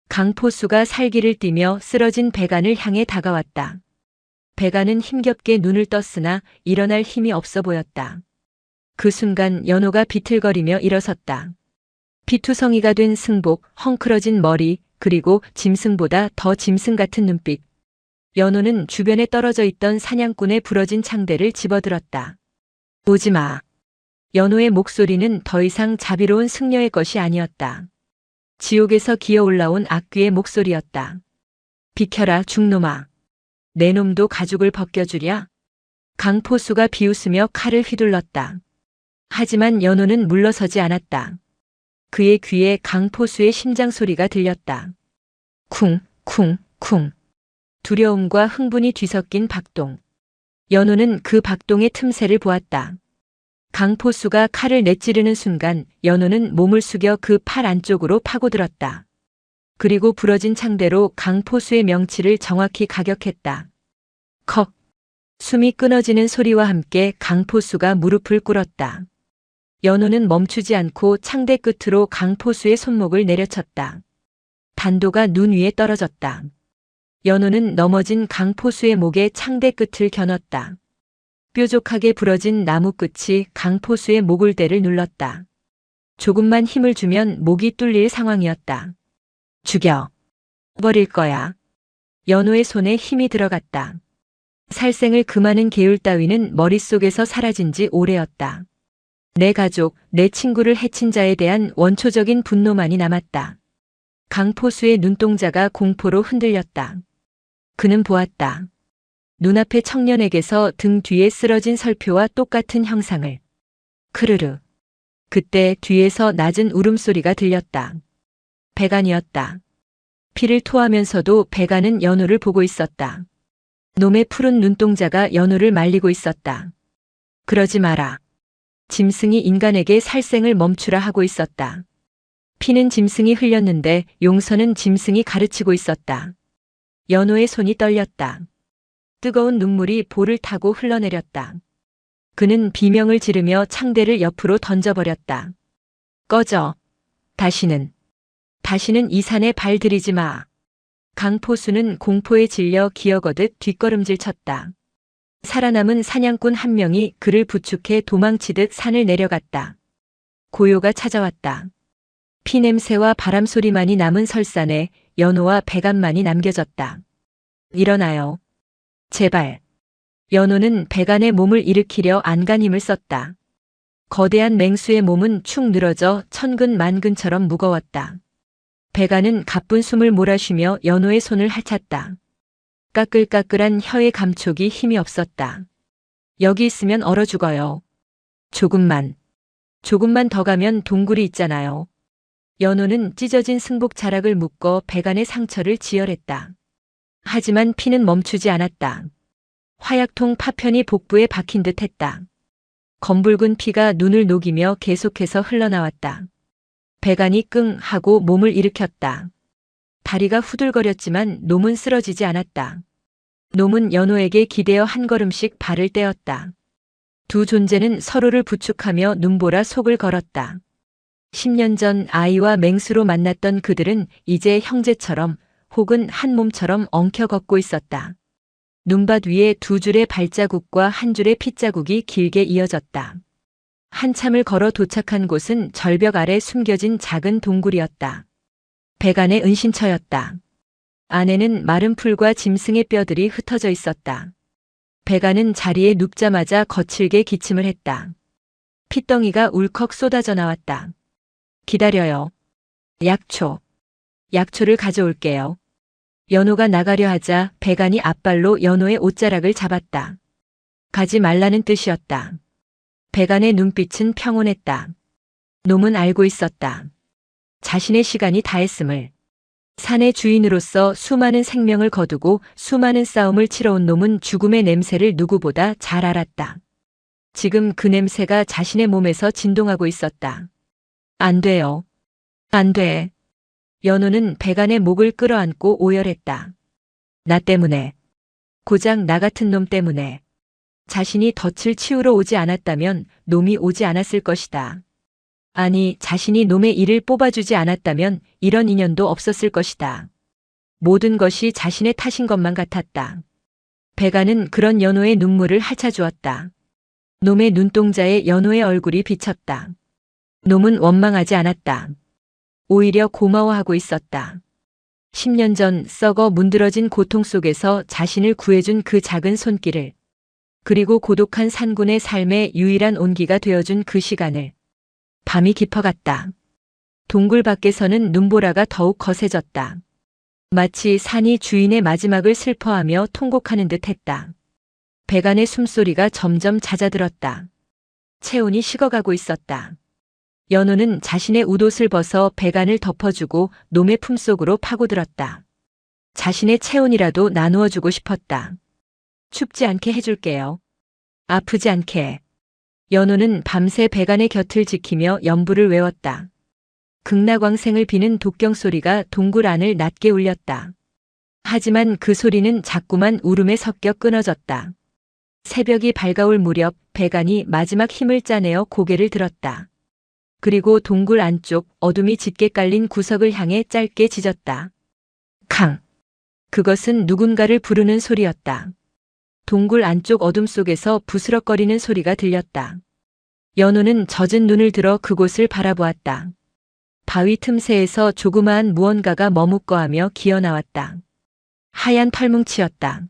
강포수가 살기를 띠며 쓰러진 배간을 향해 다가왔다. 배간은 힘겹게 눈을 떴으나 일어날 힘이 없어 보였다. 그 순간 연호가 비틀거리며 일어섰다. 피투성이가 된 승복, 헝클어진 머리, 그리고 짐승보다 더 짐승 같은 눈빛. 연호는 주변에 떨어져 있던 사냥꾼의 부러진 창대를 집어들었다. 오지마. 연호의 목소리는 더 이상 자비로운 승려의 것이 아니었다. 지옥에서 기어 올라온 악귀의 목소리였다. 비켜라 죽놈아. 내 놈도 가죽을 벗겨주랴. 강포수가 비웃으며 칼을 휘둘렀다. 하지만 연호는 물러서지 않았다. 그의 귀에 강포수의 심장 소리가 들렸다. 쿵, 쿵, 쿵. 두려움과 흥분이 뒤섞인 박동. 연호는 그 박동의 틈새를 보았다. 강포수가 칼을 내찌르는 순간 연호는 몸을 숙여 그 팔 안쪽으로 파고들었다. 그리고 부러진 창대로 강포수의 명치를 정확히 가격했다. 컥! 숨이 끊어지는 소리와 함께 강포수가 무릎을 꿇었다. 연호는 멈추지 않고 창대 끝으로 강포수의 손목을 내려쳤다. 단도가 눈 위에 떨어졌다. 연호는 넘어진 강포수의 목에 창대 끝을 겨눴다. 뾰족하게 부러진 나무 끝이 강포수의 목을대를 눌렀다. 조금만 힘을 주면 목이 뚫릴 상황이었다. 죽여. 버릴 거야. 연호의 손에 힘이 들어갔다. 살생을 금하는 계율 따위는 머릿속에서 사라진 지 오래였다. 내 가족, 내 친구를 해친 자에 대한 원초적인 분노만이 남았다. 강포수의 눈동자가 공포로 흔들렸다. 그는 보았다. 눈앞의 청년에게서 등 뒤에 쓰러진 설표와 똑같은 형상을. 크르르. 그때 뒤에서 낮은 울음소리가 들렸다. 배간이었다. 피를 토하면서도 배간은 연호를 보고 있었다. 놈의 푸른 눈동자가 연호를 말리고 있었다. 그러지 마라. 짐승이 인간에게 살생을 멈추라 하고 있었다. 피는 짐승이 흘렸는데 용서는 짐승이 가르치고 있었다. 연호의 손이 떨렸다. 뜨거운 눈물이 볼을 타고 흘러내렸다. 그는 비명을 지르며 창대를 옆으로 던져버렸다. 꺼져. 다시는 이 산에 발 들이지 마. 강포수는 공포에 질려 기어거듯 뒷걸음질 쳤다. 살아남은 사냥꾼 한 명이 그를 부축해 도망치듯 산을 내려갔다. 고요가 찾아왔다. 피냄새와 바람소리만이 남은 설산에 연호와 백안만이 남겨졌다. 일어나요. 제발. 연호는 백안의 몸을 일으키려 안간 힘을 썼다. 거대한 맹수의 몸은 축 늘어져 천근 만근처럼 무거웠다. 백안은 가쁜 숨을 몰아쉬며 연호의 손을 핥았다. 까끌까끌한 혀의 감촉이 힘이 없었다. 여기 있으면 얼어 죽어요. 조금만 더 가면 동굴이 있잖아요. 연호는 찢어진 승복 자락을 묶어 백안의 상처를 지혈했다. 하지만 피는 멈추지 않았다. 화약통 파편이 복부에 박힌 듯 했다. 검붉은 피가 눈을 녹이며 계속해서 흘러나왔다. 백안이 끙 하고 몸을 일으켰다. 다리가 후들거렸지만 놈은 쓰러지지 않았다. 놈은 연호에게 기대어 한 걸음씩 발을 떼었다. 두 존재는 서로를 부축하며 눈보라 속을 걸었다. 10년 전 아이와 맹수로 만났던 그들은 이제 형제처럼 혹은 한 몸처럼 엉켜 걷고 있었다. 눈밭 위에 두 줄의 발자국과 한 줄의 핏자국이 길게 이어졌다. 한참을 걸어 도착한 곳은 절벽 아래 숨겨진 작은 동굴이었다. 백안의 은신처였다. 안에는 마른 풀과 짐승의 뼈들이 흩어져 있었다. 백안은 자리에 눕자마자 거칠게 기침을 했다. 핏덩이가 울컥 쏟아져 나왔다. 기다려요. 약초를 가져올게요. 연호가 나가려 하자 백안이 앞발로 연호의 옷자락을 잡았다. 가지 말라는 뜻이었다. 백안의 눈빛은 평온했다. 놈은 알고 있었다. 자신의 시간이 다했음을. 산의 주인으로서 수많은 생명을 거두고 수많은 싸움을 치러온 놈은 죽음의 냄새를 누구보다 잘 알았다. 지금 그 냄새가 자신의 몸에서 진동하고 있었다. 안 돼요. 안 돼. 연호는 백안의 목을 끌어안고 오열했다. 나 때문에. 고작 나 같은 놈 때문에. 자신이 덫을 치우러 오지 않았다면 놈이 오지 않았을 것이다. 아니, 자신이 놈의 이를 뽑아주지 않았다면 이런 인연도 없었을 것이다. 모든 것이 자신의 탓인 것만 같았다. 백안은 그런 연호의 눈물을 핥아주었다. 놈의 눈동자에 연호의 얼굴이 비쳤다. 놈은 원망하지 않았다. 오히려 고마워하고 있었다. 10년 전 썩어 문드러진 고통 속에서 자신을 구해준 그 작은 손길을, 그리고 고독한 산군의 삶의 유일한 온기가 되어준 그 시간을. 밤이 깊어갔다. 동굴 밖에서는 눈보라가 더욱 거세졌다. 마치 산이 주인의 마지막을 슬퍼하며 통곡하는 듯 했다. 백안의 숨소리가 점점 잦아들었다. 체온이 식어가고 있었다. 연호는 자신의 웃옷을 벗어 백안을 덮어주고 놈의 품속으로 파고들었다. 자신의 체온이라도 나누어주고 싶었다. 춥지 않게 해줄게요. 아프지 않게. 연호는 밤새 백안의 곁을 지키며 연부를 외웠다. 극락왕생을 비는 독경 소리가 동굴 안을 낮게 울렸다. 하지만 그 소리는 자꾸만 울음에 섞여 끊어졌다. 새벽이 밝아올 무렵 백안이 마지막 힘을 짜내어 고개를 들었다. 그리고 동굴 안쪽 어둠이 짙게 깔린 구석을 향해 짧게 짖었다. 캉. 그것은 누군가를 부르는 소리였다. 동굴 안쪽 어둠 속에서 부스럭거리는 소리가 들렸다. 연호는 젖은 눈을 들어 그곳을 바라보았다. 바위 틈새에서 조그마한 무언가가 머뭇거하며 기어나왔다. 하얀 털뭉치였다.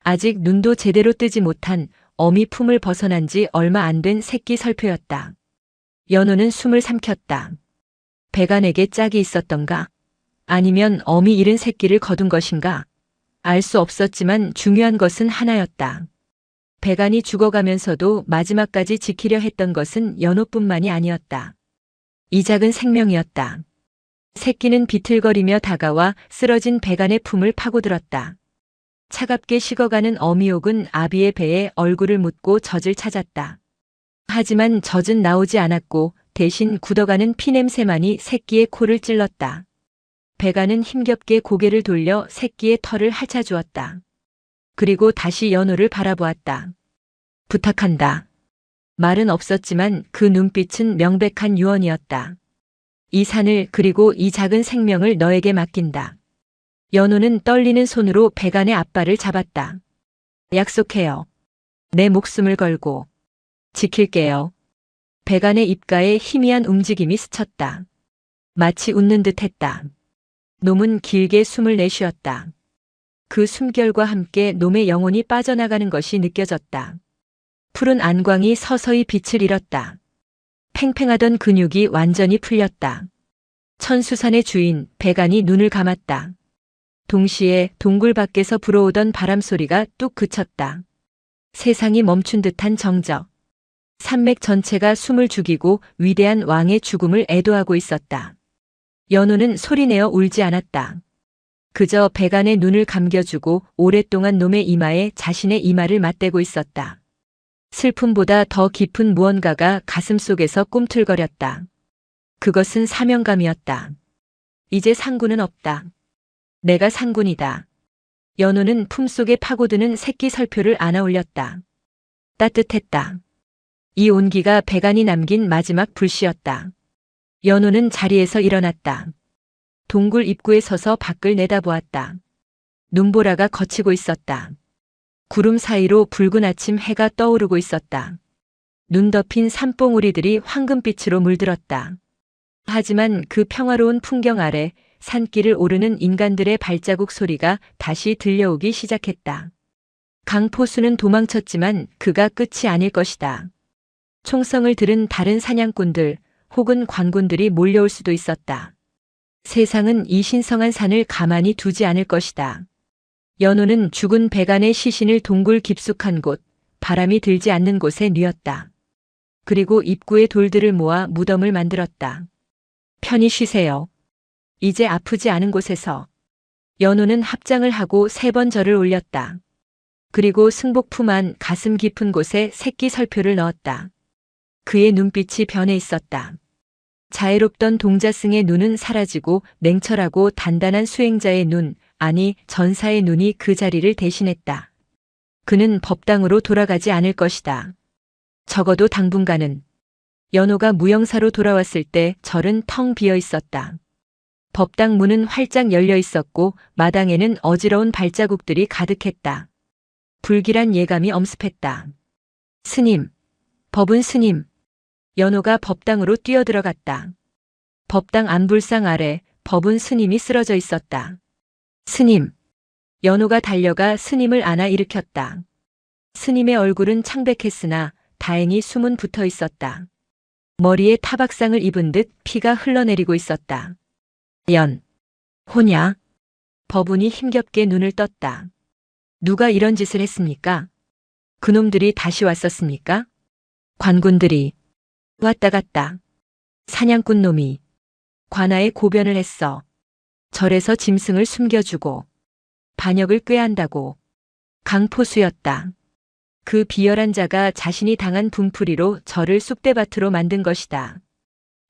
아직 눈도 제대로 뜨지 못한 어미 품을 벗어난 지 얼마 안 된 새끼 설표였다. 연호는 숨을 삼켰다. 백안에게 짝이 있었던가? 아니면 어미 잃은 새끼를 거둔 것인가? 알 수 없었지만 중요한 것은 하나였다. 백안이 죽어가면서도 마지막까지 지키려 했던 것은 연호뿐만이 아니었다. 이 작은 생명이었다. 새끼는 비틀거리며 다가와 쓰러진 백안의 품을 파고들었다. 차갑게 식어가는 어미옥은 아비의 배에 얼굴을 묻고 젖을 찾았다. 하지만 젖은 나오지 않았고 대신 굳어가는 피냄새만이 새끼의 코를 찔렀다. 백안은 힘겹게 고개를 돌려 새끼의 털을 핥아주었다. 그리고 다시 연호를 바라보았다. 부탁한다. 말은 없었지만 그 눈빛은 명백한 유언이었다. 이 산을 그리고 이 작은 생명을 너에게 맡긴다. 연호는 떨리는 손으로 백안의 앞발을 잡았다. 약속해요. 내 목숨을 걸고 지킬게요. 백안의 입가에 희미한 움직임이 스쳤다. 마치 웃는 듯 했다. 놈은 길게 숨을 내쉬었다. 그 숨결과 함께 놈의 영혼이 빠져나가는 것이 느껴졌다. 푸른 안광이 서서히 빛을 잃었다. 팽팽하던 근육이 완전히 풀렸다. 천수산의 주인 백안이 눈을 감았다. 동시에 동굴 밖에서 불어오던 바람 소리가 뚝 그쳤다. 세상이 멈춘 듯한 정적. 산맥 전체가 숨을 죽이고 위대한 왕의 죽음을 애도하고 있었다. 연호는 소리내어 울지 않았다. 그저 백안의 눈을 감겨주고 오랫동안 놈의 이마에 자신의 이마를 맞대고 있었다. 슬픔보다 더 깊은 무언가가 가슴속에서 꿈틀거렸다. 그것은 사명감이었다. 이제 상군은 없다. 내가 상군이다. 연호는 품속에 파고드는 새끼 설표를 안아 올렸다. 따뜻했다. 이 온기가 백안이 남긴 마지막 불씨였다. 연호는 자리에서 일어났다. 동굴 입구에 서서 밖을 내다보았다. 눈보라가 걷히고 있었다. 구름 사이로 붉은 아침 해가 떠오르고 있었다. 눈 덮인 산봉우리들이 황금빛으로 물들었다. 하지만 그 평화로운 풍경 아래 산길을 오르는 인간들의 발자국 소리가 다시 들려오기 시작했다. 강포수는 도망쳤지만 그가 끝이 아닐 것이다. 총성을 들은 다른 사냥꾼들 혹은 관군들이 몰려올 수도 있었다. 세상은 이 신성한 산을 가만히 두지 않을 것이다. 연호는 죽은 백안의 시신을 동굴 깊숙한 곳, 바람이 들지 않는 곳에 뉘었다. 그리고 입구에 돌들을 모아 무덤을 만들었다. 편히 쉬세요. 이제 아프지 않은 곳에서. 연호는 합장을 하고 3번 절을 올렸다. 그리고 승복 안 가슴 깊은 곳에 새끼 설표를 넣었다. 그의 눈빛이 변해 있었다. 자애롭던 동자승의 눈은 사라지고 냉철하고 단단한 수행자의 눈, 아니 전사의 눈이 그 자리를 대신했다. 그는 법당으로 돌아가지 않을 것이다. 적어도 당분간은. 연호가 무영사로 돌아왔을 때 절은 텅 비어 있었다. 법당 문은 활짝 열려 있었고 마당에는 어지러운 발자국들이 가득했다. 불길한 예감이 엄습했다. 스님, 법은 스님. 연호가 법당으로 뛰어들어갔다. 법당 안불상 아래 법은 스님이 쓰러져 있었다. 스님. 연호가 달려가 스님을 안아 일으켰다. 스님의 얼굴은 창백했으나 다행히 숨은 붙어 있었다. 머리에 타박상을 입은 듯 피가 흘러내리고 있었다. 호냐? 법운이 힘겹게 눈을 떴다. 누가 이런 짓을 했습니까? 그놈들이 다시 왔었습니까? 관군들이 왔다 갔다. 사냥꾼 놈이 관아에 고변을 했어. 절에서 짐승을 숨겨주고 반역을 꾀한다고. 강포수였다. 그 비열한 자가 자신이 당한 분풀이로 절을 쑥대밭으로 만든 것이다.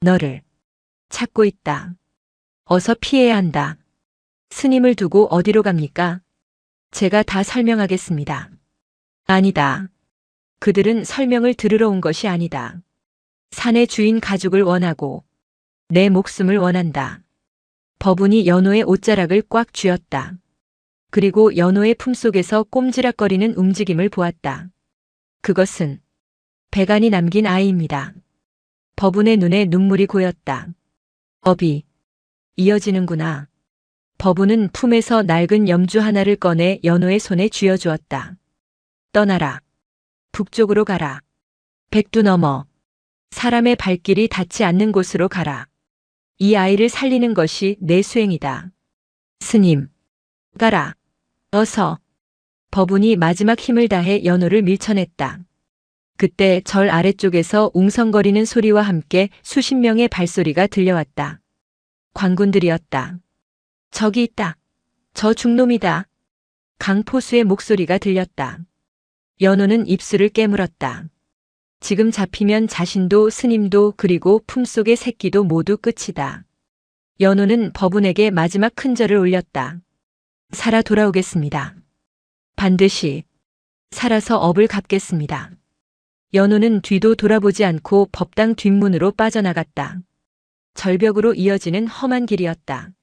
너를 찾고 있다. 어서 피해야 한다. 스님을 두고 어디로 갑니까? 제가 다 설명하겠습니다. 아니다. 그들은 설명을 들으러 온 것이 아니다. 산의 주인 가죽을 원하고 내 목숨을 원한다. 법운이 연호의 옷자락을 꽉 쥐었다. 그리고 연호의 품속에서 꼼지락거리는 움직임을 보았다. 그것은 백안이 남긴 아이입니다. 법운의 눈에 눈물이 고였다. 법이 이어지는구나. 법운은 품에서 낡은 염주 하나를 꺼내 연호의 손에 쥐어주었다. 떠나라. 북쪽으로 가라. 백두 넘어. 사람의 발길이 닿지 않는 곳으로 가라. 이 아이를 살리는 것이 내 수행이다. 스님. 가라. 어서. 법운이 마지막 힘을 다해 연호를 밀쳐냈다. 그때 절 아래쪽에서 웅성거리는 소리와 함께 수십 명의 발소리가 들려왔다. 관군들이었다. 저기 있다. 저 중놈이다. 강포수의 목소리가 들렸다. 연호는 입술을 깨물었다. 지금 잡히면 자신도 스님도 그리고 품속의 새끼도 모두 끝이다. 연호는 법운에게 마지막 큰 절을 올렸다. 살아 돌아오겠습니다. 반드시 살아서 업을 갚겠습니다. 연호는 뒤도 돌아보지 않고 법당 뒷문으로 빠져나갔다. 절벽으로 이어지는 험한 길이었다.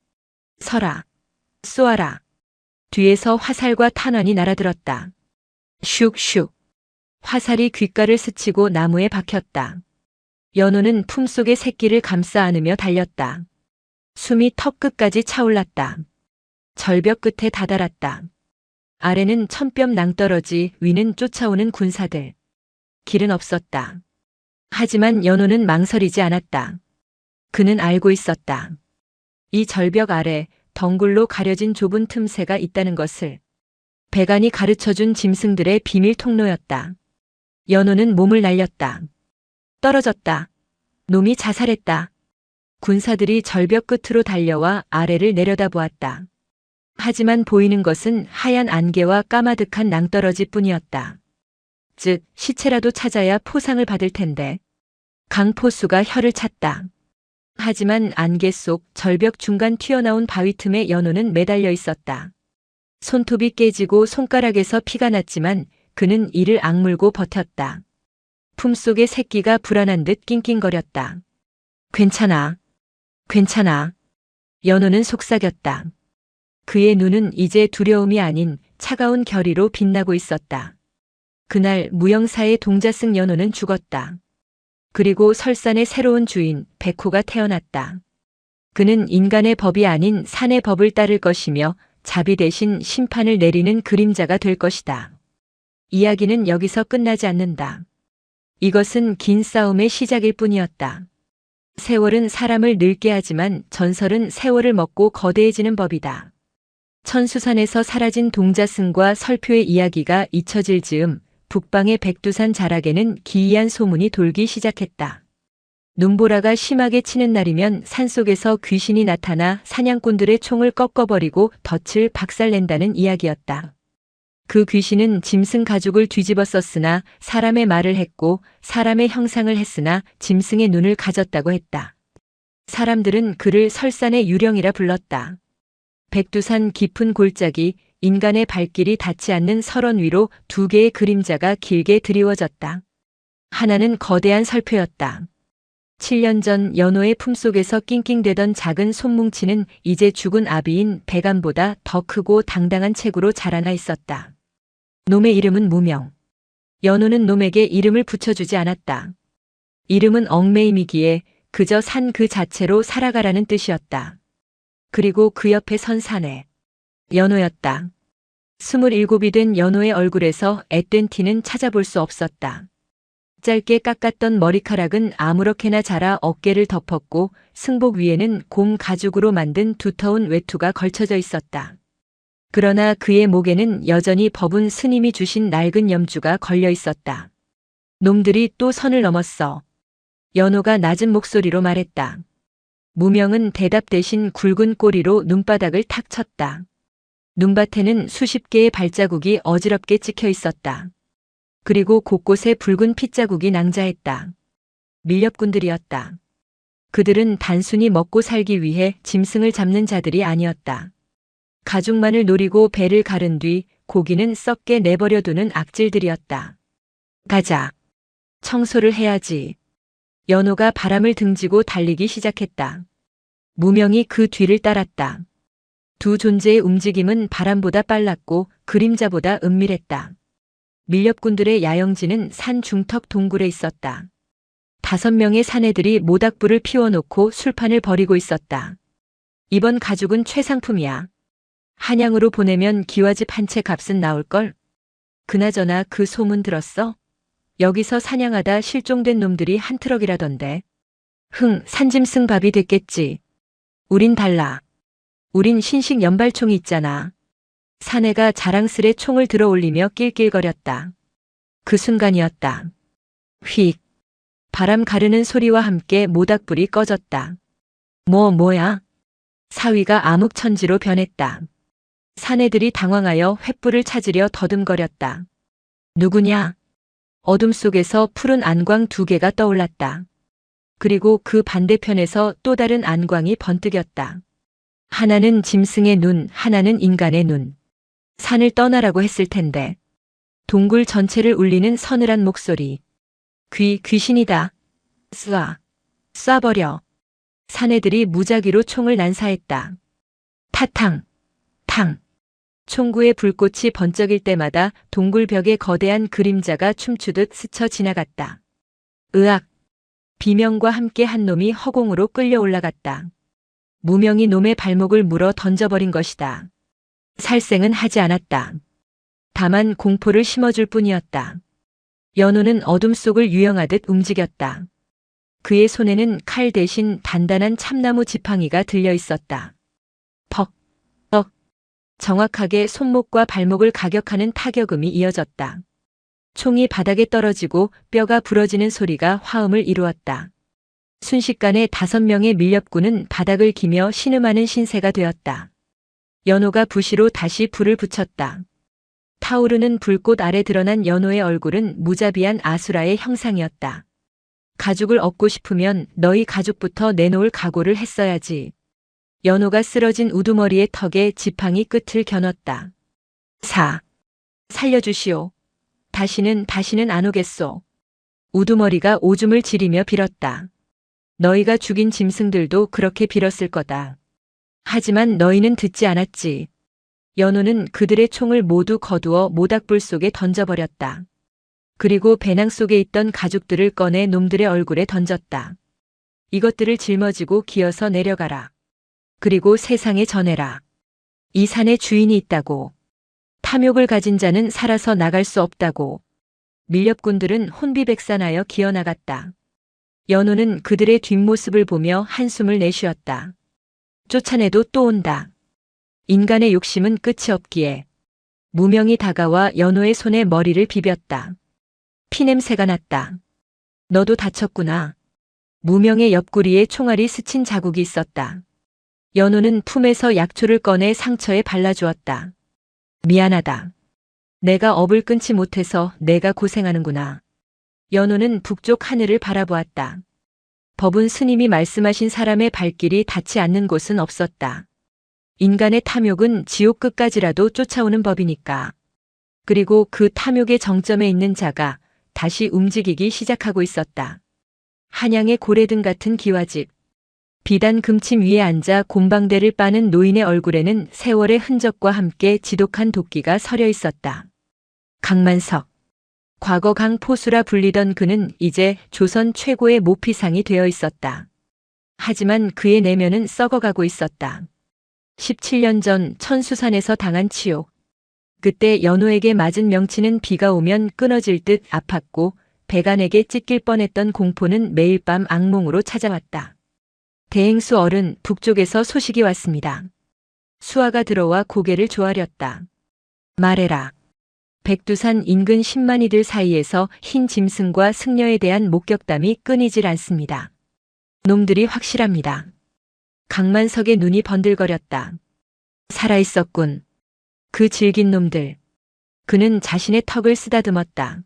서라. 쏘아라. 뒤에서 화살과 탄환이 날아들었다. 슉슉. 화살이 귓가를 스치고 나무에 박혔다. 연호는 품속의 새끼를 감싸 안으며 달렸다. 숨이 턱끝까지 차올랐다. 절벽 끝에 다다랐다. 아래는 천뼘 낭떠러지, 위는 쫓아오는 군사들. 길은 없었다. 하지만 연호는 망설이지 않았다. 그는 알고 있었다. 이 절벽 아래 덩굴로 가려진 좁은 틈새가 있다는 것을. 백안이 가르쳐준 짐승들의 비밀 통로였다. 연호는 몸을 날렸다. 떨어졌다. 놈이 자살했다. 군사들이 절벽 끝으로 달려와 아래를 내려다보았다. 하지만 보이는 것은 하얀 안개와 까마득한 낭떠러지뿐이었다. 즉, 시체라도 찾아야 포상을 받을 텐데. 강포수가 혀를 찼다. 하지만 안개 속 절벽 중간 튀어나온 바위 틈에 연호는 매달려 있었다. 손톱이 깨지고 손가락에서 피가 났지만 그는 이를 악물고 버텼다. 품속의 새끼가 불안한 듯 낑낑거렸다. 괜찮아. 괜찮아. 연호는 속삭였다. 그의 눈은 이제 두려움이 아닌 차가운 결의로 빛나고 있었다. 그날 무영사의 동자승 연호는 죽었다. 그리고 설산의 새로운 주인 백호가 태어났다. 그는 인간의 법이 아닌 산의 법을 따를 것이며 자비 대신 심판을 내리는 그림자가 될 것이다. 이야기는 여기서 끝나지 않는다. 이것은 긴 싸움의 시작일 뿐이었다. 세월은 사람을 늙게 하지만 전설은 세월을 먹고 거대해지는 법이다. 천수산에서 사라진 동자승과 설표의 이야기가 잊혀질 즈음 북방의 백두산 자락에는 기이한 소문이 돌기 시작했다. 눈보라가 심하게 치는 날이면 산속에서 귀신이 나타나 사냥꾼들의 총을 꺾어버리고 덫을 박살낸다는 이야기였다. 그 귀신은 짐승 가죽을 뒤집어 썼으나 사람의 말을 했고 사람의 형상을 했으나 짐승의 눈을 가졌다고 했다. 사람들은 그를 설산의 유령이라 불렀다. 백두산 깊은 골짜기, 인간의 발길이 닿지 않는 설원 위로 두 개의 그림자가 길게 드리워졌다. 하나는 거대한 설표였다. 7년 전 연호의 품속에서 낑낑대던 작은 손뭉치는 이제 죽은 아비인 백안보다 더 크고 당당한 체구로 자라나 있었다. 놈의 이름은 무명. 연호는 놈에게 이름을 붙여주지 않았다. 이름은 얽매임이기에 그저 산 그 자체로 살아가라는 뜻이었다. 그리고 그 옆에 선 사내. 연호였다. 27이 된 연호의 얼굴에서 앳된 티는 찾아볼 수 없었다. 짧게 깎았던 머리카락은 아무렇게나 자라 어깨를 덮었고 승복 위에는 곰 가죽으로 만든 두터운 외투가 걸쳐져 있었다. 그러나 그의 목에는 여전히 법운 스님이 주신 낡은 염주가 걸려 있었다. 놈들이 또 선을 넘었어. 연호가 낮은 목소리로 말했다. 무명은 대답 대신 굵은 꼬리로 눈바닥을 탁 쳤다. 눈밭에는 수십 개의 발자국이 어지럽게 찍혀 있었다. 그리고 곳곳에 붉은 핏자국이 낭자했다. 밀렵꾼들이었다. 그들은 단순히 먹고 살기 위해 짐승을 잡는 자들이 아니었다. 가죽만을 노리고 배를 가른 뒤 고기는 썩게 내버려두는 악질들이었다. 가자. 청소를 해야지. 연호가 바람을 등지고 달리기 시작했다. 무명이 그 뒤를 따랐다. 두 존재의 움직임은 바람보다 빨랐고 그림자보다 은밀했다. 밀렵꾼들의 야영지는 산 중턱 동굴에 있었다. 5명의 사내들이 모닥불을 피워놓고 술판을 벌이고 있었다. 이번 가죽은 최상품이야. 한양으로 보내면 기와집 한 채 값은 나올걸? 그나저나 그 소문 들었어? 여기서 사냥하다 실종된 놈들이 한 트럭이라던데. 산짐승 밥이 됐겠지. 우린 달라. 우린 신식 연발총이 있잖아. 사내가 자랑스레 총을 들어 올리며 낄낄거렸다. 그 순간이었다. 휙. 바람 가르는 소리와 함께 모닥불이 꺼졌다. 뭐야? 사위가 암흑천지로 변했다. 사내들이 당황하여 횃불을 찾으려 더듬거렸다. 누구냐? 어둠 속에서 푸른 안광 2개가 떠올랐다. 그리고 그 반대편에서 또 다른 안광이 번뜩였다. 하나는 짐승의 눈, 하나는 인간의 눈. 산을 떠나라고 했을 텐데. 동굴 전체를 울리는 서늘한 목소리. 귀신이다. 쏴버려. 사내들이 무작위로 총을 난사했다. 타탕, 탕. 총구의 불꽃이 번쩍일 때마다 동굴 벽에 거대한 그림자가 춤추듯 스쳐 지나갔다. 으악! 비명과 함께 한 놈이 허공으로 끌려 올라갔다. 무명이 놈의 발목을 물어 던져버린 것이다. 살생은 하지 않았다. 다만 공포를 심어줄 뿐이었다. 연호는 어둠 속을 유영하듯 움직였다. 그의 손에는 칼 대신 단단한 참나무 지팡이가 들려 있었다. 퍽, 퍽. 정확하게 손목과 발목을 가격하는 타격음이 이어졌다. 총이 바닥에 떨어지고 뼈가 부러지는 소리가 화음을 이루었다. 순식간에 5명의 밀렵꾼은 바닥을 기며 신음하는 신세가 되었다. 연호가 부시로 다시 불을 붙였다. 타오르는 불꽃 아래 드러난 연호의 얼굴은 무자비한 아수라의 형상이었다. 가죽을 얻고 싶으면 너희 가죽부터 내놓을 각오를 했어야지. 연호가 쓰러진 우두머리의 턱에 지팡이 끝을 겨눴다. 살려주시오. 다시는 안 오겠소. 우두머리가 오줌을 지리며 빌었다. 너희가 죽인 짐승들도 그렇게 빌었을 거다. 하지만 너희는 듣지 않았지. 연호는 그들의 총을 모두 거두어 모닥불 속에 던져버렸다. 그리고 배낭 속에 있던 가죽들을 꺼내 놈들의 얼굴에 던졌다. 이것들을 짊어지고 기어서 내려가라. 그리고 세상에 전해라. 이 산에 주인이 있다고. 탐욕을 가진 자는 살아서 나갈 수 없다고. 밀렵꾼들은 혼비백산하여 기어나갔다. 연호는 그들의 뒷모습을 보며 한숨을 내쉬었다. 쫓아내도 또 온다. 인간의 욕심은 끝이 없기에. 무명이 다가와 연호의 손에 머리를 비볐다. 피냄새가 났다. 너도 다쳤구나. 무명의 옆구리에 총알이 스친 자국이 있었다. 연호는 품에서 약초를 꺼내 상처에 발라주었다. 미안하다. 내가 업을 끊지 못해서 내가 고생하는구나. 연호는 북쪽 하늘을 바라보았다. 법은 스님이 말씀하신 사람의 발길이 닿지 않는 곳은 없었다. 인간의 탐욕은 지옥 끝까지라도 쫓아오는 법이니까. 그리고 그 탐욕의 정점에 있는 자가 다시 움직이기 시작하고 있었다. 한양의 고래등 같은 기와집. 비단 금침 위에 앉아 곰방대를 빠는 노인의 얼굴에는 세월의 흔적과 함께 지독한 도끼가 서려 있었다. 강만석. 과거 강포수라 불리던 그는 이제 조선 최고의 모피상이 되어 있었다. 하지만 그의 내면은 썩어가고 있었다. 17년 전 천수산에서 당한 치욕. 그때 연호에게 맞은 명치는 비가 오면 끊어질 듯 아팠고 배간에게 찢길 뻔했던 공포는 매일 밤 악몽으로 찾아왔다. 대행수 어른, 북쪽에서 소식이 왔습니다. 수하가 들어와 고개를 조아렸다. 말해라. 백두산 인근 10만이들 사이에서 흰 짐승과 승려에 대한 목격담이 끊이질 않습니다. 놈들이 확실합니다. 강만석의 눈이 번들거렸다. 살아있었군. 그 질긴 놈들. 그는 자신의 턱을 쓰다듬었다.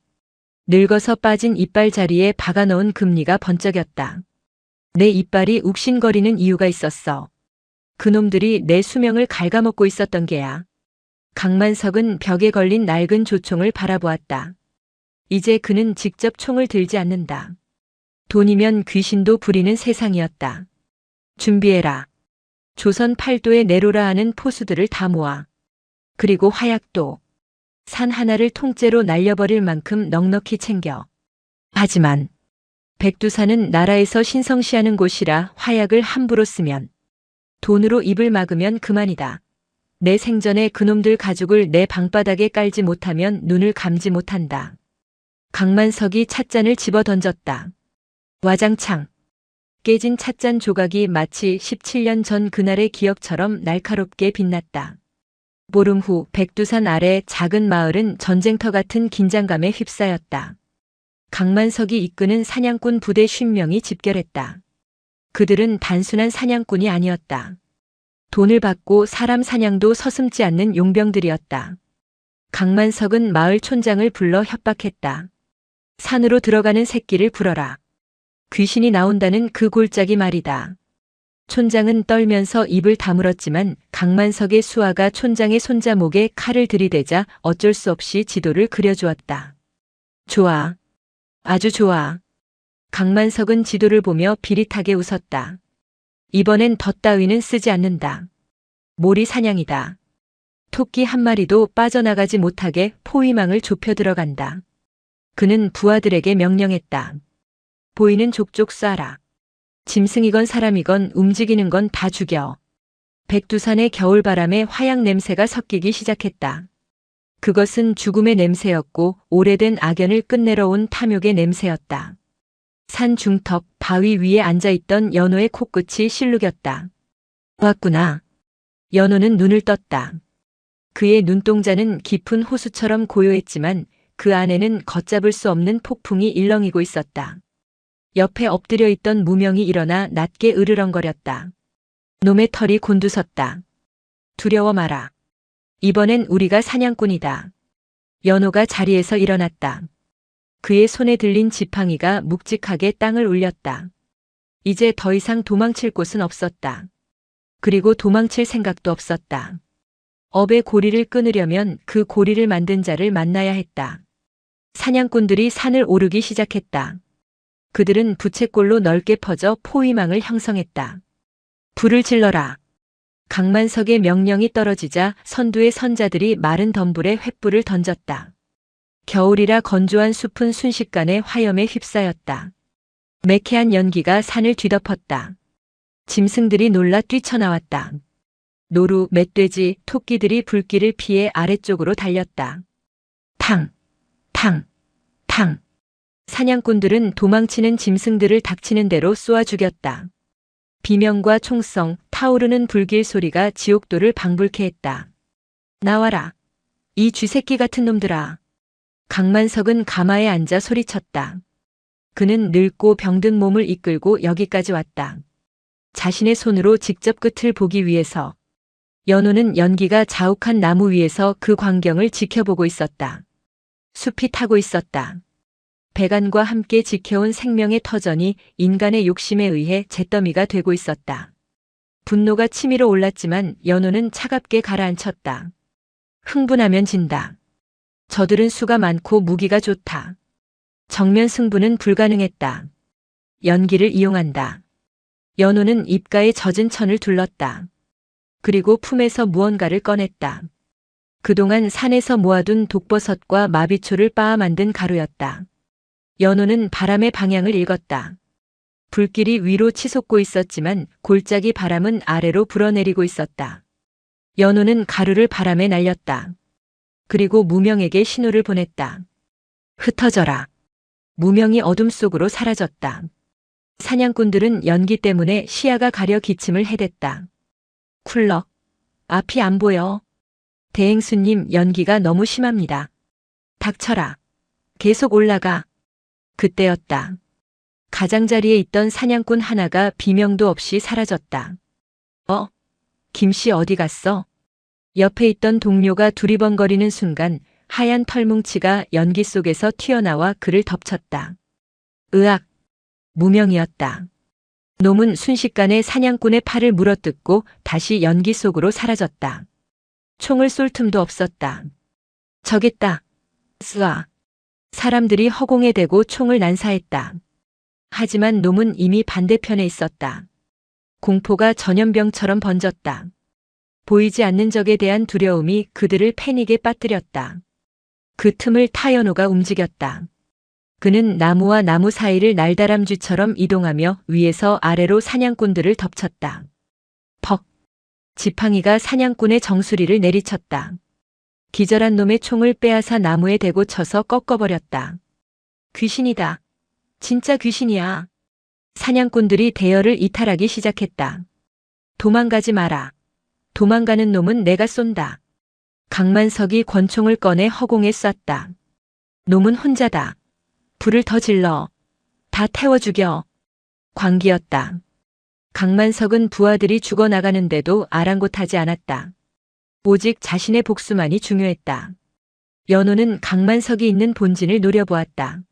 늙어서 빠진 이빨 자리에 박아넣은 금리가 번쩍였다. 내 이빨이 욱신거리는 이유가 있었어. 그놈들이 내 수명을 갉아먹고 있었던 게야. 강만석은 벽에 걸린 낡은 조총을 바라보았다. 이제 그는 직접 총을 들지 않는다. 돈이면 귀신도 부리는 세상이었다. 준비해라. 조선 팔도에 내로라 하는 포수들을 다 모아. 그리고 화약도. 산 하나를 통째로 날려버릴 만큼 넉넉히 챙겨. 하지만 백두산은 나라에서 신성시하는 곳이라 화약을 함부로 쓰면, 돈으로 입을 막으면 그만이다. 내 생전에 그놈들 가죽을 내 방바닥에 깔지 못하면 눈을 감지 못한다. 강만석이 찻잔을 집어 던졌다. 와장창. 깨진 찻잔 조각이 마치 17년 전 그날의 기억처럼 날카롭게 빛났다. 보름 후 백두산 아래 작은 마을은 전쟁터 같은 긴장감에 휩싸였다. 강만석이 이끄는 사냥꾼 부대 50명이 집결했다. 그들은 단순한 사냥꾼이 아니었다. 돈을 받고 사람 사냥도 서슴지 않는 용병들이었다. 강만석은 마을 촌장을 불러 협박했다. 산으로 들어가는 새끼를 불어라. 귀신이 나온다는 그 골짜기 말이다. 촌장은 떨면서 입을 다물었지만 강만석의 수하가 촌장의 손자목에 칼을 들이대자 어쩔 수 없이 지도를 그려주었다. 좋아. 아주 좋아. 강만석은 지도를 보며 비릿하게 웃었다. 이번엔 덫 따위는 쓰지 않는다. 몰이 사냥이다. 토끼 한 마리도 빠져나가지 못하게 포위망을 좁혀 들어간다. 그는 부하들에게 명령했다. 보이는 족족 쏴라. 짐승이건 사람이건 움직이는 건 다 죽여. 백두산의 겨울바람에 화약 냄새가 섞이기 시작했다. 그것은 죽음의 냄새였고 오래된 악연을 끝내러 온 탐욕의 냄새였다. 산 중턱 바위 위에 앉아있던 연호의 코끝이 실룩였다. 왔구나. 연호는 눈을 떴다. 그의 눈동자는 깊은 호수처럼 고요했지만 그 안에는 걷잡을 수 없는 폭풍이 일렁이고 있었다. 옆에 엎드려 있던 무명이 일어나 낮게 으르렁거렸다. 놈의 털이 곤두섰다. 두려워 마라. 이번엔 우리가 사냥꾼이다. 연호가 자리에서 일어났다. 그의 손에 들린 지팡이가 묵직하게 땅을 울렸다. 이제 더 이상 도망칠 곳은 없었다. 그리고 도망칠 생각도 없었다. 업의 고리를 끊으려면 그 고리를 만든 자를 만나야 했다. 사냥꾼들이 산을 오르기 시작했다. 그들은 부채꼴로 넓게 퍼져 포위망을 형성했다. 불을 질러라. 강만석의 명령이 떨어지자 선두의 선자들이 마른 덤불에 횃불을 던졌다. 겨울이라 건조한 숲은 순식간에 화염에 휩싸였다. 매캐한 연기가 산을 뒤덮었다. 짐승들이 놀라 뛰쳐나왔다. 노루, 멧돼지, 토끼들이 불길을 피해 아래쪽으로 달렸다. 탕! 탕! 탕! 사냥꾼들은 도망치는 짐승들을 닥치는 대로 쏘아 죽였다. 비명과 총성, 타오르는 불길 소리가 지옥도를 방불케 했다. 나와라. 이 쥐새끼 같은 놈들아. 강만석은 가마에 앉아 소리쳤다. 그는 늙고 병든 몸을 이끌고 여기까지 왔다. 자신의 손으로 직접 끝을 보기 위해서. 연호는 연기가 자욱한 나무 위에서 그 광경을 지켜보고 있었다. 숲이 타고 있었다. 배간과 함께 지켜온 생명의 터전이 인간의 욕심에 의해 잿더미가 되고 있었다. 분노가 치밀어 올랐지만 연호는 차갑게 가라앉혔다. 흥분하면 진다. 저들은 수가 많고 무기가 좋다. 정면 승부는 불가능했다. 연기를 이용한다. 연호는 입가에 젖은 천을 둘렀다. 그리고 품에서 무언가를 꺼냈다. 그동안 산에서 모아둔 독버섯과 마비초를 빻아 만든 가루였다. 연호는 바람의 방향을 읽었다. 불길이 위로 치솟고 있었지만 골짜기 바람은 아래로 불어내리고 있었다. 연호는 가루를 바람에 날렸다. 그리고 무명에게 신호를 보냈다. 흩어져라. 무명이 어둠 속으로 사라졌다. 사냥꾼들은 연기 때문에 시야가 가려 기침을 해댔다. 쿨럭. 앞이 안 보여. 대행수님, 연기가 너무 심합니다. 닥쳐라. 계속 올라가. 그때였다. 가장자리에 있던 사냥꾼 하나가 비명도 없이 사라졌다. 김씨 어디 갔어? 옆에 있던 동료가 두리번거리는 순간 하얀 털뭉치가 연기 속에서 튀어나와 그를 덮쳤다. 으악! 무명이었다. 놈은 순식간에 사냥꾼의 팔을 물어뜯고 다시 연기 속으로 사라졌다. 총을 쏠 틈도 없었다. 저겠다. 쏴. 사람들이 허공에 대고 총을 난사했다. 하지만 놈은 이미 반대편에 있었다. 공포가 전염병처럼 번졌다. 보이지 않는 적에 대한 두려움이 그들을 패닉에 빠뜨렸다. 그 틈을 타연호가 움직였다. 그는 나무와 나무 사이를 날다람쥐처럼 이동하며 위에서 아래로 사냥꾼들을 덮쳤다. 퍽! 지팡이가 사냥꾼의 정수리를 내리쳤다. 기절한 놈의 총을 빼앗아 나무에 대고 쳐서 꺾어버렸다. 귀신이다. 진짜 귀신이야. 사냥꾼들이 대열을 이탈하기 시작했다. 도망가지 마라. 도망가는 놈은 내가 쏜다. 강만석이 권총을 꺼내 허공에 쐈다. 놈은 혼자다. 불을 더 질러. 다 태워 죽여. 광기였다. 강만석은 부하들이 죽어나가는데도 아랑곳하지 않았다. 오직 자신의 복수만이 중요했다. 연호는 강만석이 있는 본진을 노려보았다.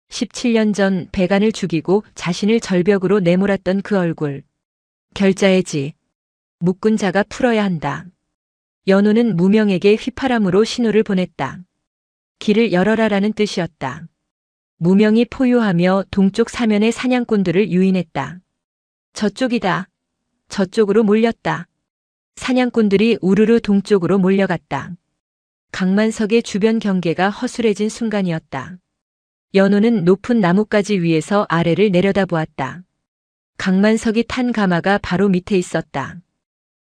17년 전 배간을 죽이고 자신을 절벽으로 내몰았던 그 얼굴. 결자해지. 묶은 자가 풀어야 한다. 연호는 무명에게 휘파람으로 신호를 보냈다. 길을 열어라라는 뜻이었다. 무명이 포효하며 동쪽 사면의 사냥꾼들을 유인했다. 저쪽이다. 저쪽으로 몰렸다. 사냥꾼들이 우르르 동쪽으로 몰려갔다. 강만석의 주변 경계가 허술해진 순간이었다. 연호는 높은 나뭇가지 위에서 아래를 내려다보았다. 강만석이 탄 가마가 바로 밑에 있었다.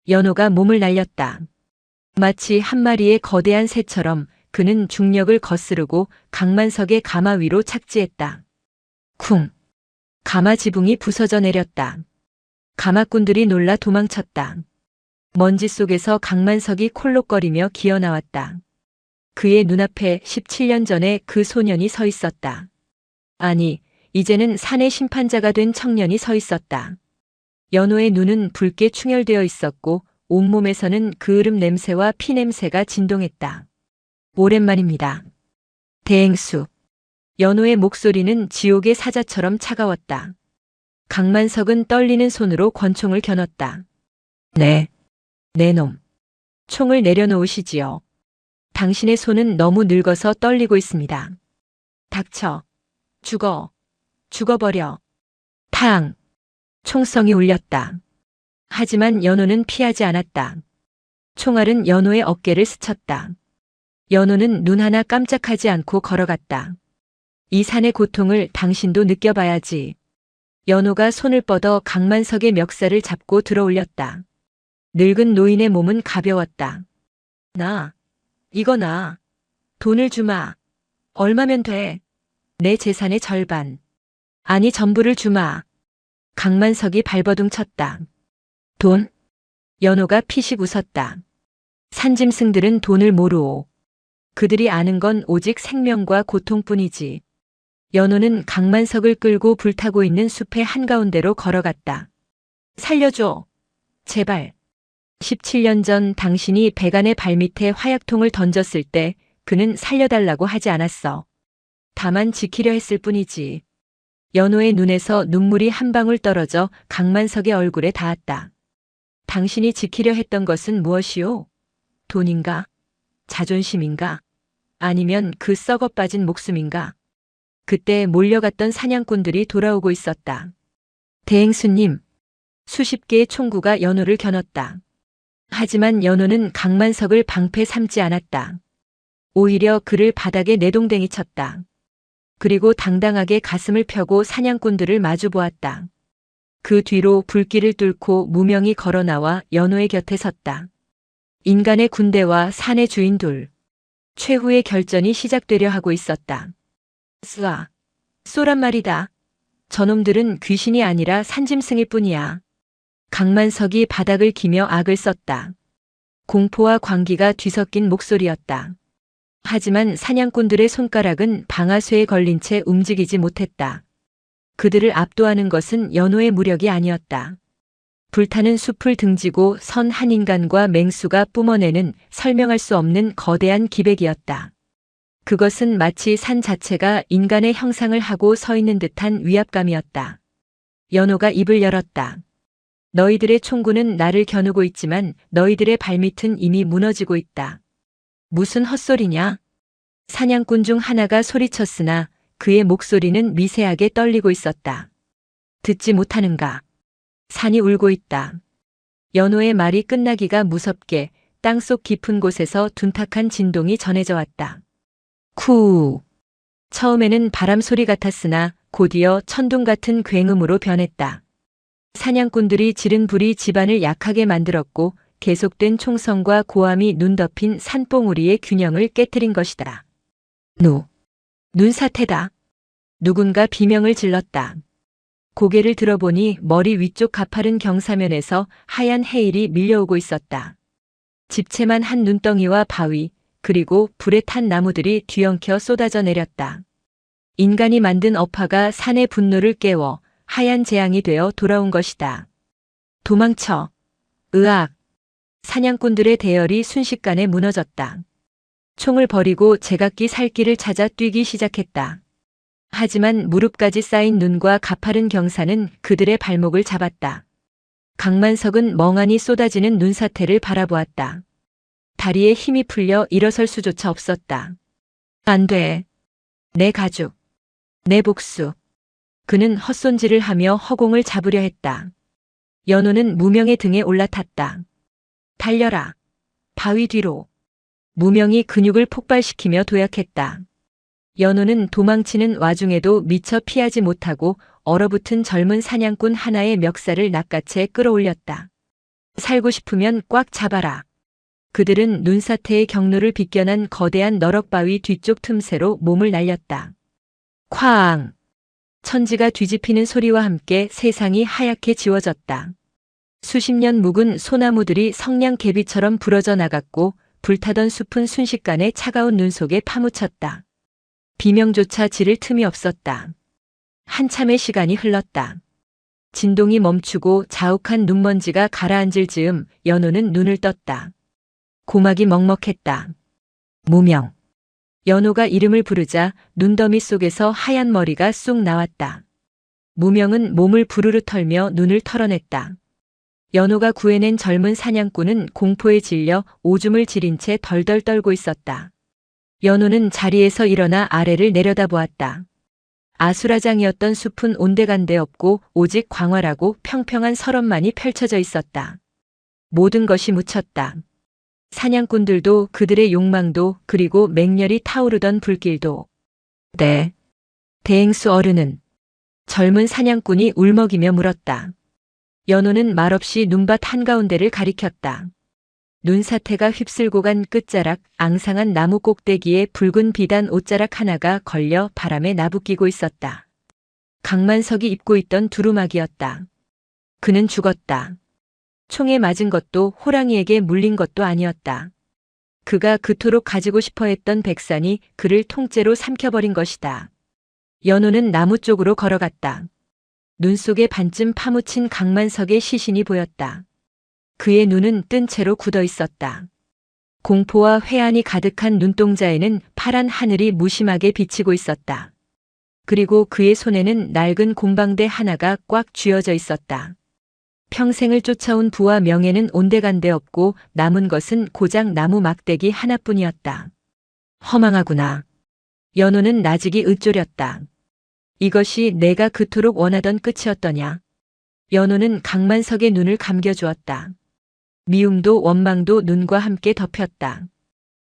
연호가 몸을 날렸다. 마치 한 마리의 거대한 새처럼 그는 중력을 거스르고 강만석의 가마 위로 착지했다. 쿵! 가마 지붕이 부서져 내렸다. 가마꾼들이 놀라 도망쳤다. 먼지 속에서 강만석이 콜록거리며 기어나왔다. 그의 눈앞에 17년 전에 그 소년이 서 있었다. 아니, 이제는 산의 심판자가 된 청년이 서 있었다. 연호의 눈은 붉게 충혈되어 있었고 온몸에서는 그을음 냄새와 피 냄새가 진동했다. 오랜만입니다. 대행수. 연호의 목소리는 지옥의 사자처럼 차가웠다. 강만석은 떨리는 손으로 권총을 겨눴다. 네. 내 놈. 총을 내려놓으시지요. 당신의 손은 너무 늙어서 떨리고 있습니다. 닥쳐. 죽어. 죽어버려. 탕. 총성이 울렸다. 하지만 연호는 피하지 않았다. 총알은 연호의 어깨를 스쳤다. 연호는 눈 하나 깜짝하지 않고 걸어갔다. 이 산의 고통을 당신도 느껴봐야지. 연호가 손을 뻗어 강만석의 멱살을 잡고 들어올렸다. 늙은 노인의 몸은 가벼웠다. 이거 나. 돈을 주마. 얼마면 돼? 내 재산의 절반. 아니 전부를 주마. 강만석이 발버둥 쳤다. 돈? 연호가 피식 웃었다. 산짐승들은 돈을 모르오. 그들이 아는 건 오직 생명과 고통뿐이지. 연호는 강만석을 끌고 불타고 있는 숲의 한가운데로 걸어갔다. 살려줘. 제발. 17년 전 당신이 백안의 발밑에 화약통을 던졌을 때 그는 살려달라고 하지 않았어. 다만 지키려 했을 뿐이지. 연호의 눈에서 눈물이 한 방울 떨어져 강만석의 얼굴에 닿았다. 당신이 지키려 했던 것은 무엇이오? 돈인가? 자존심인가? 아니면 그 썩어 빠진 목숨인가? 그때 몰려갔던 사냥꾼들이 돌아오고 있었다. 대행수님. 수십 개의 총구가 연호를 겨눴다. 하지만 연호는 강만석을 방패 삼지 않았다. 오히려 그를 바닥에 내동댕이 쳤다. 그리고 당당하게 가슴을 펴고 사냥꾼들을 마주보았다. 그 뒤로 불길을 뚫고 무명히 걸어나와 연호의 곁에 섰다. 인간의 군대와 산의 주인 둘. 최후의 결전이 시작되려 하고 있었다. 쏘란 말이다. 저놈들은 귀신이 아니라 산짐승일 뿐이야. 강만석이 바닥을 기며 악을 썼다. 공포와 광기가 뒤섞인 목소리였다. 하지만 사냥꾼들의 손가락은 방아쇠에 걸린 채 움직이지 못했다. 그들을 압도하는 것은 연호의 무력이 아니었다. 불타는 숲을 등지고 선 한 인간과 맹수가 뿜어내는 설명할 수 없는 거대한 기백이었다. 그것은 마치 산 자체가 인간의 형상을 하고 서 있는 듯한 위압감이었다. 연호가 입을 열었다. 너희들의 총구는 나를 겨누고 있지만 너희들의 발밑은 이미 무너지고 있다. 무슨 헛소리냐? 사냥꾼 중 하나가 소리쳤으나 그의 목소리는 미세하게 떨리고 있었다. 듣지 못하는가? 산이 울고 있다. 연호의 말이 끝나기가 무섭게 땅속 깊은 곳에서 둔탁한 진동이 전해져 왔다. 쿠. 처음에는 바람 소리 같았으나 곧이어 천둥 같은 굉음으로 변했다. 사냥꾼들이 지른 불이 집안을 약하게 만들었고 계속된 총성과 고함이 눈 덮인 산봉우리의 균형을 깨트린 것이다. 눈사태다. 누군가 비명을 질렀다. 고개를 들어보니 머리 위쪽 가파른 경사면에서 하얀 해일이 밀려오고 있었다. 집채만 한 눈덩이와 바위, 그리고 불에 탄 나무들이 뒤엉켜 쏟아져 내렸다. 인간이 만든 업화가 산의 분노를 깨워 하얀 재앙이 되어 돌아온 것이다. 도망쳐. 으악. 사냥꾼들의 대열이 순식간에 무너졌다. 총을 버리고 제각기 살 길을 찾아 뛰기 시작했다. 하지만 무릎까지 쌓인 눈과 가파른 경사는 그들의 발목을 잡았다. 강만석은 멍하니 쏟아지는 눈사태를 바라보았다. 다리에 힘이 풀려 일어설 수조차 없었다. 안 돼. 내 가죽. 내 복수. 그는 헛손질을 하며 허공을 잡으려 했다. 연호는 무명의 등에 올라탔다. 달려라. 바위 뒤로. 무명이 근육을 폭발시키며 도약했다. 연호는 도망치는 와중에도 미처 피하지 못하고 얼어붙은 젊은 사냥꾼 하나의 멱살을 낚아채 끌어올렸다. 살고 싶으면 꽉 잡아라. 그들은 눈사태의 경로를 비껴난 거대한 너럭바위 뒤쪽 틈새로 몸을 날렸다. 쾅! 천지가 뒤집히는 소리와 함께 세상이 하얗게 지워졌다. 수십 년 묵은 소나무들이 성냥개비처럼 부러져 나갔고 불타던 숲은 순식간에 차가운 눈 속에 파묻혔다. 비명조차 지를 틈이 없었다. 한참의 시간이 흘렀다. 진동이 멈추고 자욱한 눈먼지가 가라앉을 즈음 연호는 눈을 떴다. 고막이 먹먹했다. 무명. 연호가 이름을 부르자 눈더미 속에서 하얀 머리가 쑥 나왔다. 무명은 몸을 부르르 털며 눈을 털어냈다. 연호가 구해낸 젊은 사냥꾼은 공포에 질려 오줌을 지린 채 덜덜 떨고 있었다. 연호는 자리에서 일어나 아래를 내려다보았다. 아수라장이었던 숲은 온데간데 없고 오직 광활하고 평평한 설원만이 펼쳐져 있었다. 모든 것이 묻혔다. 사냥꾼들도 그들의 욕망도 그리고 맹렬히 타오르던 불길도. 네. 대행수 어른은 젊은 사냥꾼이 울먹이며 물었다. 연호는 말없이 눈밭 한가운데를 가리켰다. 눈사태가 휩쓸고 간 끝자락 앙상한 나무 꼭대기에 붉은 비단 옷자락 하나가 걸려 바람에 나부끼고 있었다. 강만석이 입고 있던 두루마기였다. 그는 죽었다. 총에 맞은 것도 호랑이에게 물린 것도 아니었다. 그가 그토록 가지고 싶어 했던 백산이 그를 통째로 삼켜버린 것이다. 연호는 나무 쪽으로 걸어갔다. 눈 속에 반쯤 파묻힌 강만석의 시신이 보였다. 그의 눈은 뜬 채로 굳어 있었다. 공포와 회한이 가득한 눈동자에는 파란 하늘이 무심하게 비치고 있었다. 그리고 그의 손에는 낡은 곰방대 하나가 꽉 쥐어져 있었다. 평생을 쫓아온 부와 명예는 온데간데 없고 남은 것은 고작 나무 막대기 하나뿐이었다. 허망하구나. 연호는 나직이 으쪼렸다. 이것이 내가 그토록 원하던 끝이었더냐. 연호는 강만석의 눈을 감겨주었다. 미움도 원망도 눈과 함께 덮였다.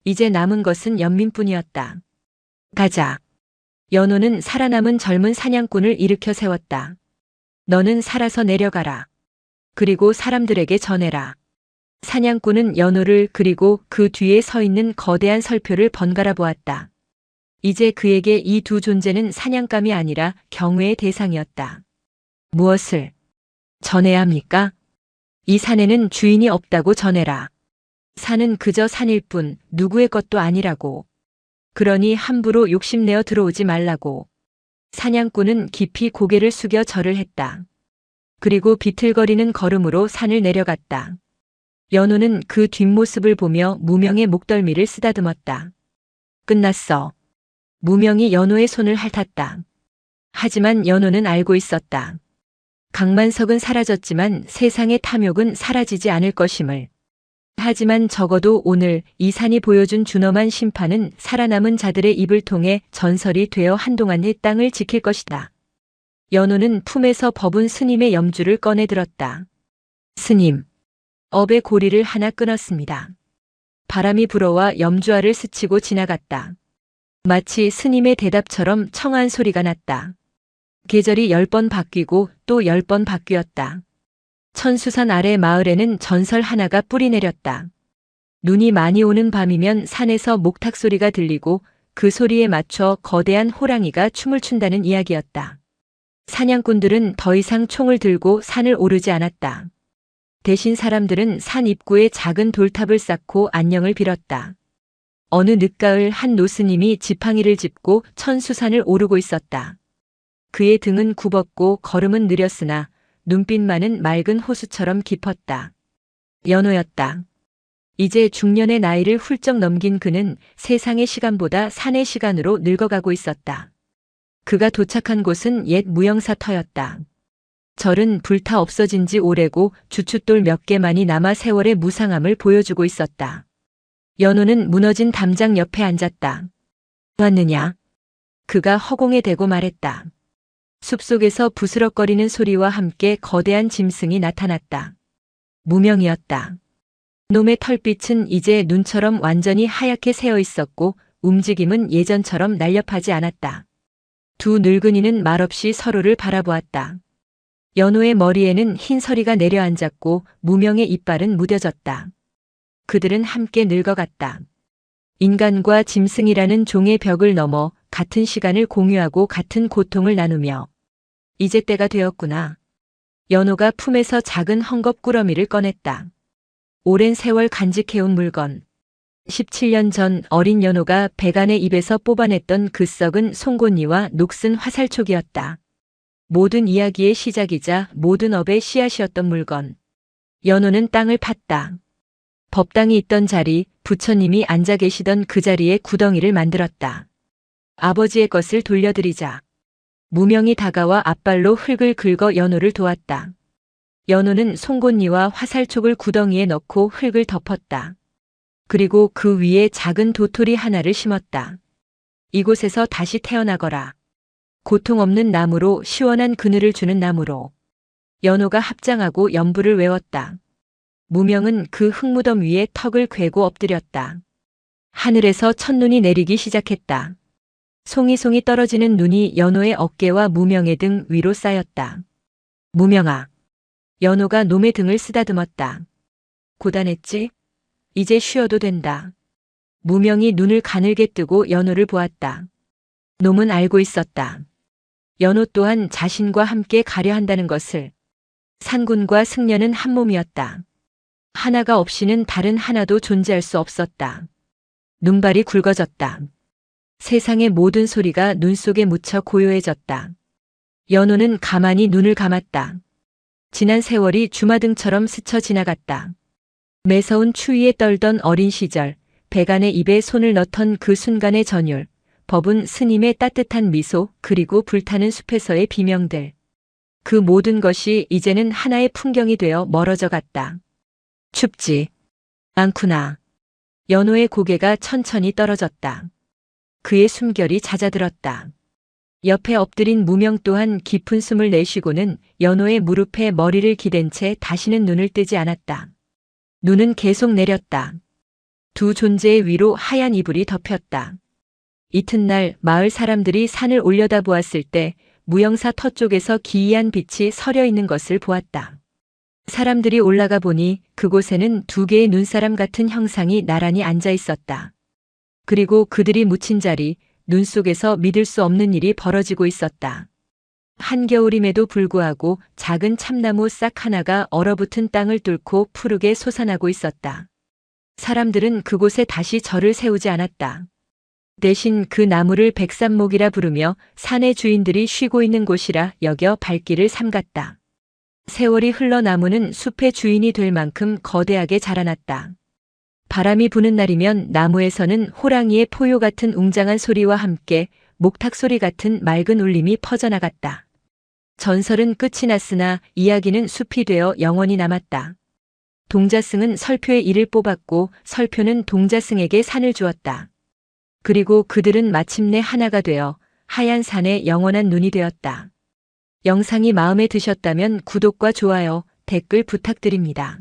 이제 남은 것은 연민뿐이었다. 가자. 연호는 살아남은 젊은 사냥꾼을 일으켜 세웠다. 너는 살아서 내려가라. 그리고 사람들에게 전해라. 사냥꾼은 연호를 그리고 그 뒤에 서 있는 거대한 설표를 번갈아 보았다. 이제 그에게 이 두 존재는 사냥감이 아니라 경외의 대상이었다. 무엇을 전해야 합니까? 이 산에는 주인이 없다고 전해라. 산은 그저 산일 뿐 누구의 것도 아니라고. 그러니 함부로 욕심내어 들어오지 말라고. 사냥꾼은 깊이 고개를 숙여 절을 했다. 그리고 비틀거리는 걸음으로 산을 내려갔다. 연호는 그 뒷모습을 보며 무명의 목덜미를 쓰다듬었다. 끝났어. 무명이 연호의 손을 핥았다. 하지만 연호는 알고 있었다. 강만석은 사라졌지만 세상의 탐욕은 사라지지 않을 것임을. 하지만 적어도 오늘 이 산이 보여준 준엄한 심판은 살아남은 자들의 입을 통해 전설이 되어 한동안의 땅을 지킬 것이다. 연호는 품에서 법운 스님의 염주를 꺼내 들었다. 스님. 업의 고리를 하나 끊었습니다. 바람이 불어와 염주알을 스치고 지나갔다. 마치 스님의 대답처럼 청아한 소리가 났다. 계절이 10번 바뀌고 또 10번 바뀌었다. 천수산 아래 마을에는 전설 하나가 뿌리 내렸다. 눈이 많이 오는 밤이면 산에서 목탁 소리가 들리고 그 소리에 맞춰 거대한 호랑이가 춤을 춘다는 이야기였다. 사냥꾼들은 더 이상 총을 들고 산을 오르지 않았다. 대신 사람들은 산 입구에 작은 돌탑을 쌓고 안녕을 빌었다. 어느 늦가을 한 노스님이 지팡이를 짚고 천수산을 오르고 있었다. 그의 등은 굽었고 걸음은 느렸으나 눈빛만은 맑은 호수처럼 깊었다. 연호였다. 이제 중년의 나이를 훌쩍 넘긴 그는 세상의 시간보다 산의 시간으로 늙어가고 있었다. 그가 도착한 곳은 옛 무형사터였다. 절은 불타 없어진 지 오래고 주춧돌 몇 개만이 남아 세월의 무상함을 보여주고 있었다. 연호는 무너진 담장 옆에 앉았다. 왔느냐? 그가 허공에 대고 말했다. 숲속에서 부스럭거리는 소리와 함께 거대한 짐승이 나타났다. 무명이었다. 놈의 털빛은 이제 눈처럼 완전히 하얗게 새어 있었고 움직임은 예전처럼 날렵하지 않았다. 두 늙은이는 말없이 서로를 바라보았다. 연호의 머리에는 흰 서리가 내려앉았고 무명의 이빨은 무뎌졌다. 그들은 함께 늙어갔다. 인간과 짐승이라는 종의 벽을 넘어 같은 시간을 공유하고 같은 고통을 나누며 이제 때가 되었구나. 연호가 품에서 작은 헝겊꾸러미를 꺼냈다. 오랜 세월 간직해온 물건. 17년 전 어린 연호가 백안의 입에서 뽑아냈던 그 썩은 송곳니와 녹슨 화살촉이었다. 모든 이야기의 시작이자 모든 업의 씨앗이었던 물건. 연호는 땅을 팠다. 법당이 있던 자리, 부처님이 앉아 계시던 그 자리에 구덩이를 만들었다. 아버지의 것을 돌려드리자. 무명이 다가와 앞발로 흙을 긁어 연호를 도왔다. 연호는 송곳니와 화살촉을 구덩이에 넣고 흙을 덮었다. 그리고 그 위에 작은 도토리 하나를 심었다. 이곳에서 다시 태어나거라. 고통 없는 나무로, 시원한 그늘을 주는 나무로. 연호가 합장하고 연부를 외웠다. 무명은 그 흙무덤 위에 턱을 괴고 엎드렸다. 하늘에서 첫눈이 내리기 시작했다. 송이송이 떨어지는 눈이 연호의 어깨와 무명의 등 위로 쌓였다. 무명아. 연호가 놈의 등을 쓰다듬었다. 고단했지? 이제 쉬어도 된다. 무명이 눈을 가늘게 뜨고 연호를 보았다. 놈은 알고 있었다. 연호 또한 자신과 함께 가려 한다는 것을. 산군과 승려는 한 몸이었다. 하나가 없이는 다른 하나도 존재할 수 없었다. 눈발이 굵어졌다. 세상의 모든 소리가 눈 속에 묻혀 고요해졌다. 연호는 가만히 눈을 감았다. 지난 세월이 주마등처럼 스쳐 지나갔다. 매서운 추위에 떨던 어린 시절, 백안의 입에 손을 넣던 그 순간의 전율, 법은 스님의 따뜻한 미소, 그리고 불타는 숲에서의 비명들. 그 모든 것이 이제는 하나의 풍경이 되어 멀어져 갔다. 춥지 않구나. 연호의 고개가 천천히 떨어졌다. 그의 숨결이 잦아들었다. 옆에 엎드린 무명 또한 깊은 숨을 내쉬고는 연호의 무릎에 머리를 기댄 채 다시는 눈을 뜨지 않았다. 눈은 계속 내렸다. 두 존재의 위로 하얀 이불이 덮였다. 이튿날 마을 사람들이 산을 올려다보았을 때 무영사 터 쪽에서 기이한 빛이 서려 있는 것을 보았다. 사람들이 올라가 보니 그곳에는 두 개의 눈사람 같은 형상이 나란히 앉아 있었다. 그리고 그들이 묻힌 자리, 눈 속에서 믿을 수 없는 일이 벌어지고 있었다. 한겨울임에도 불구하고 작은 참나무 싹 하나가 얼어붙은 땅을 뚫고 푸르게 솟아나고 있었다. 사람들은 그곳에 다시 절을 세우지 않았다. 대신 그 나무를 백삼목이라 부르며 산의 주인들이 쉬고 있는 곳이라 여겨 발길을 삼갔다. 세월이 흘러 나무는 숲의 주인이 될 만큼 거대하게 자라났다. 바람이 부는 날이면 나무에서는 호랑이의 포효 같은 웅장한 소리와 함께 목탁 소리 같은 맑은 울림이 퍼져나갔다. 전설은 끝이 났으나 이야기는 숲이 되어 영원히 남았다. 동자승은 설표의 이를 뽑았고 설표는 동자승에게 산을 주었다. 그리고 그들은 마침내 하나가 되어 하얀 산의 영원한 눈이 되었다. 영상이 마음에 드셨다면 구독과 좋아요, 댓글 부탁드립니다.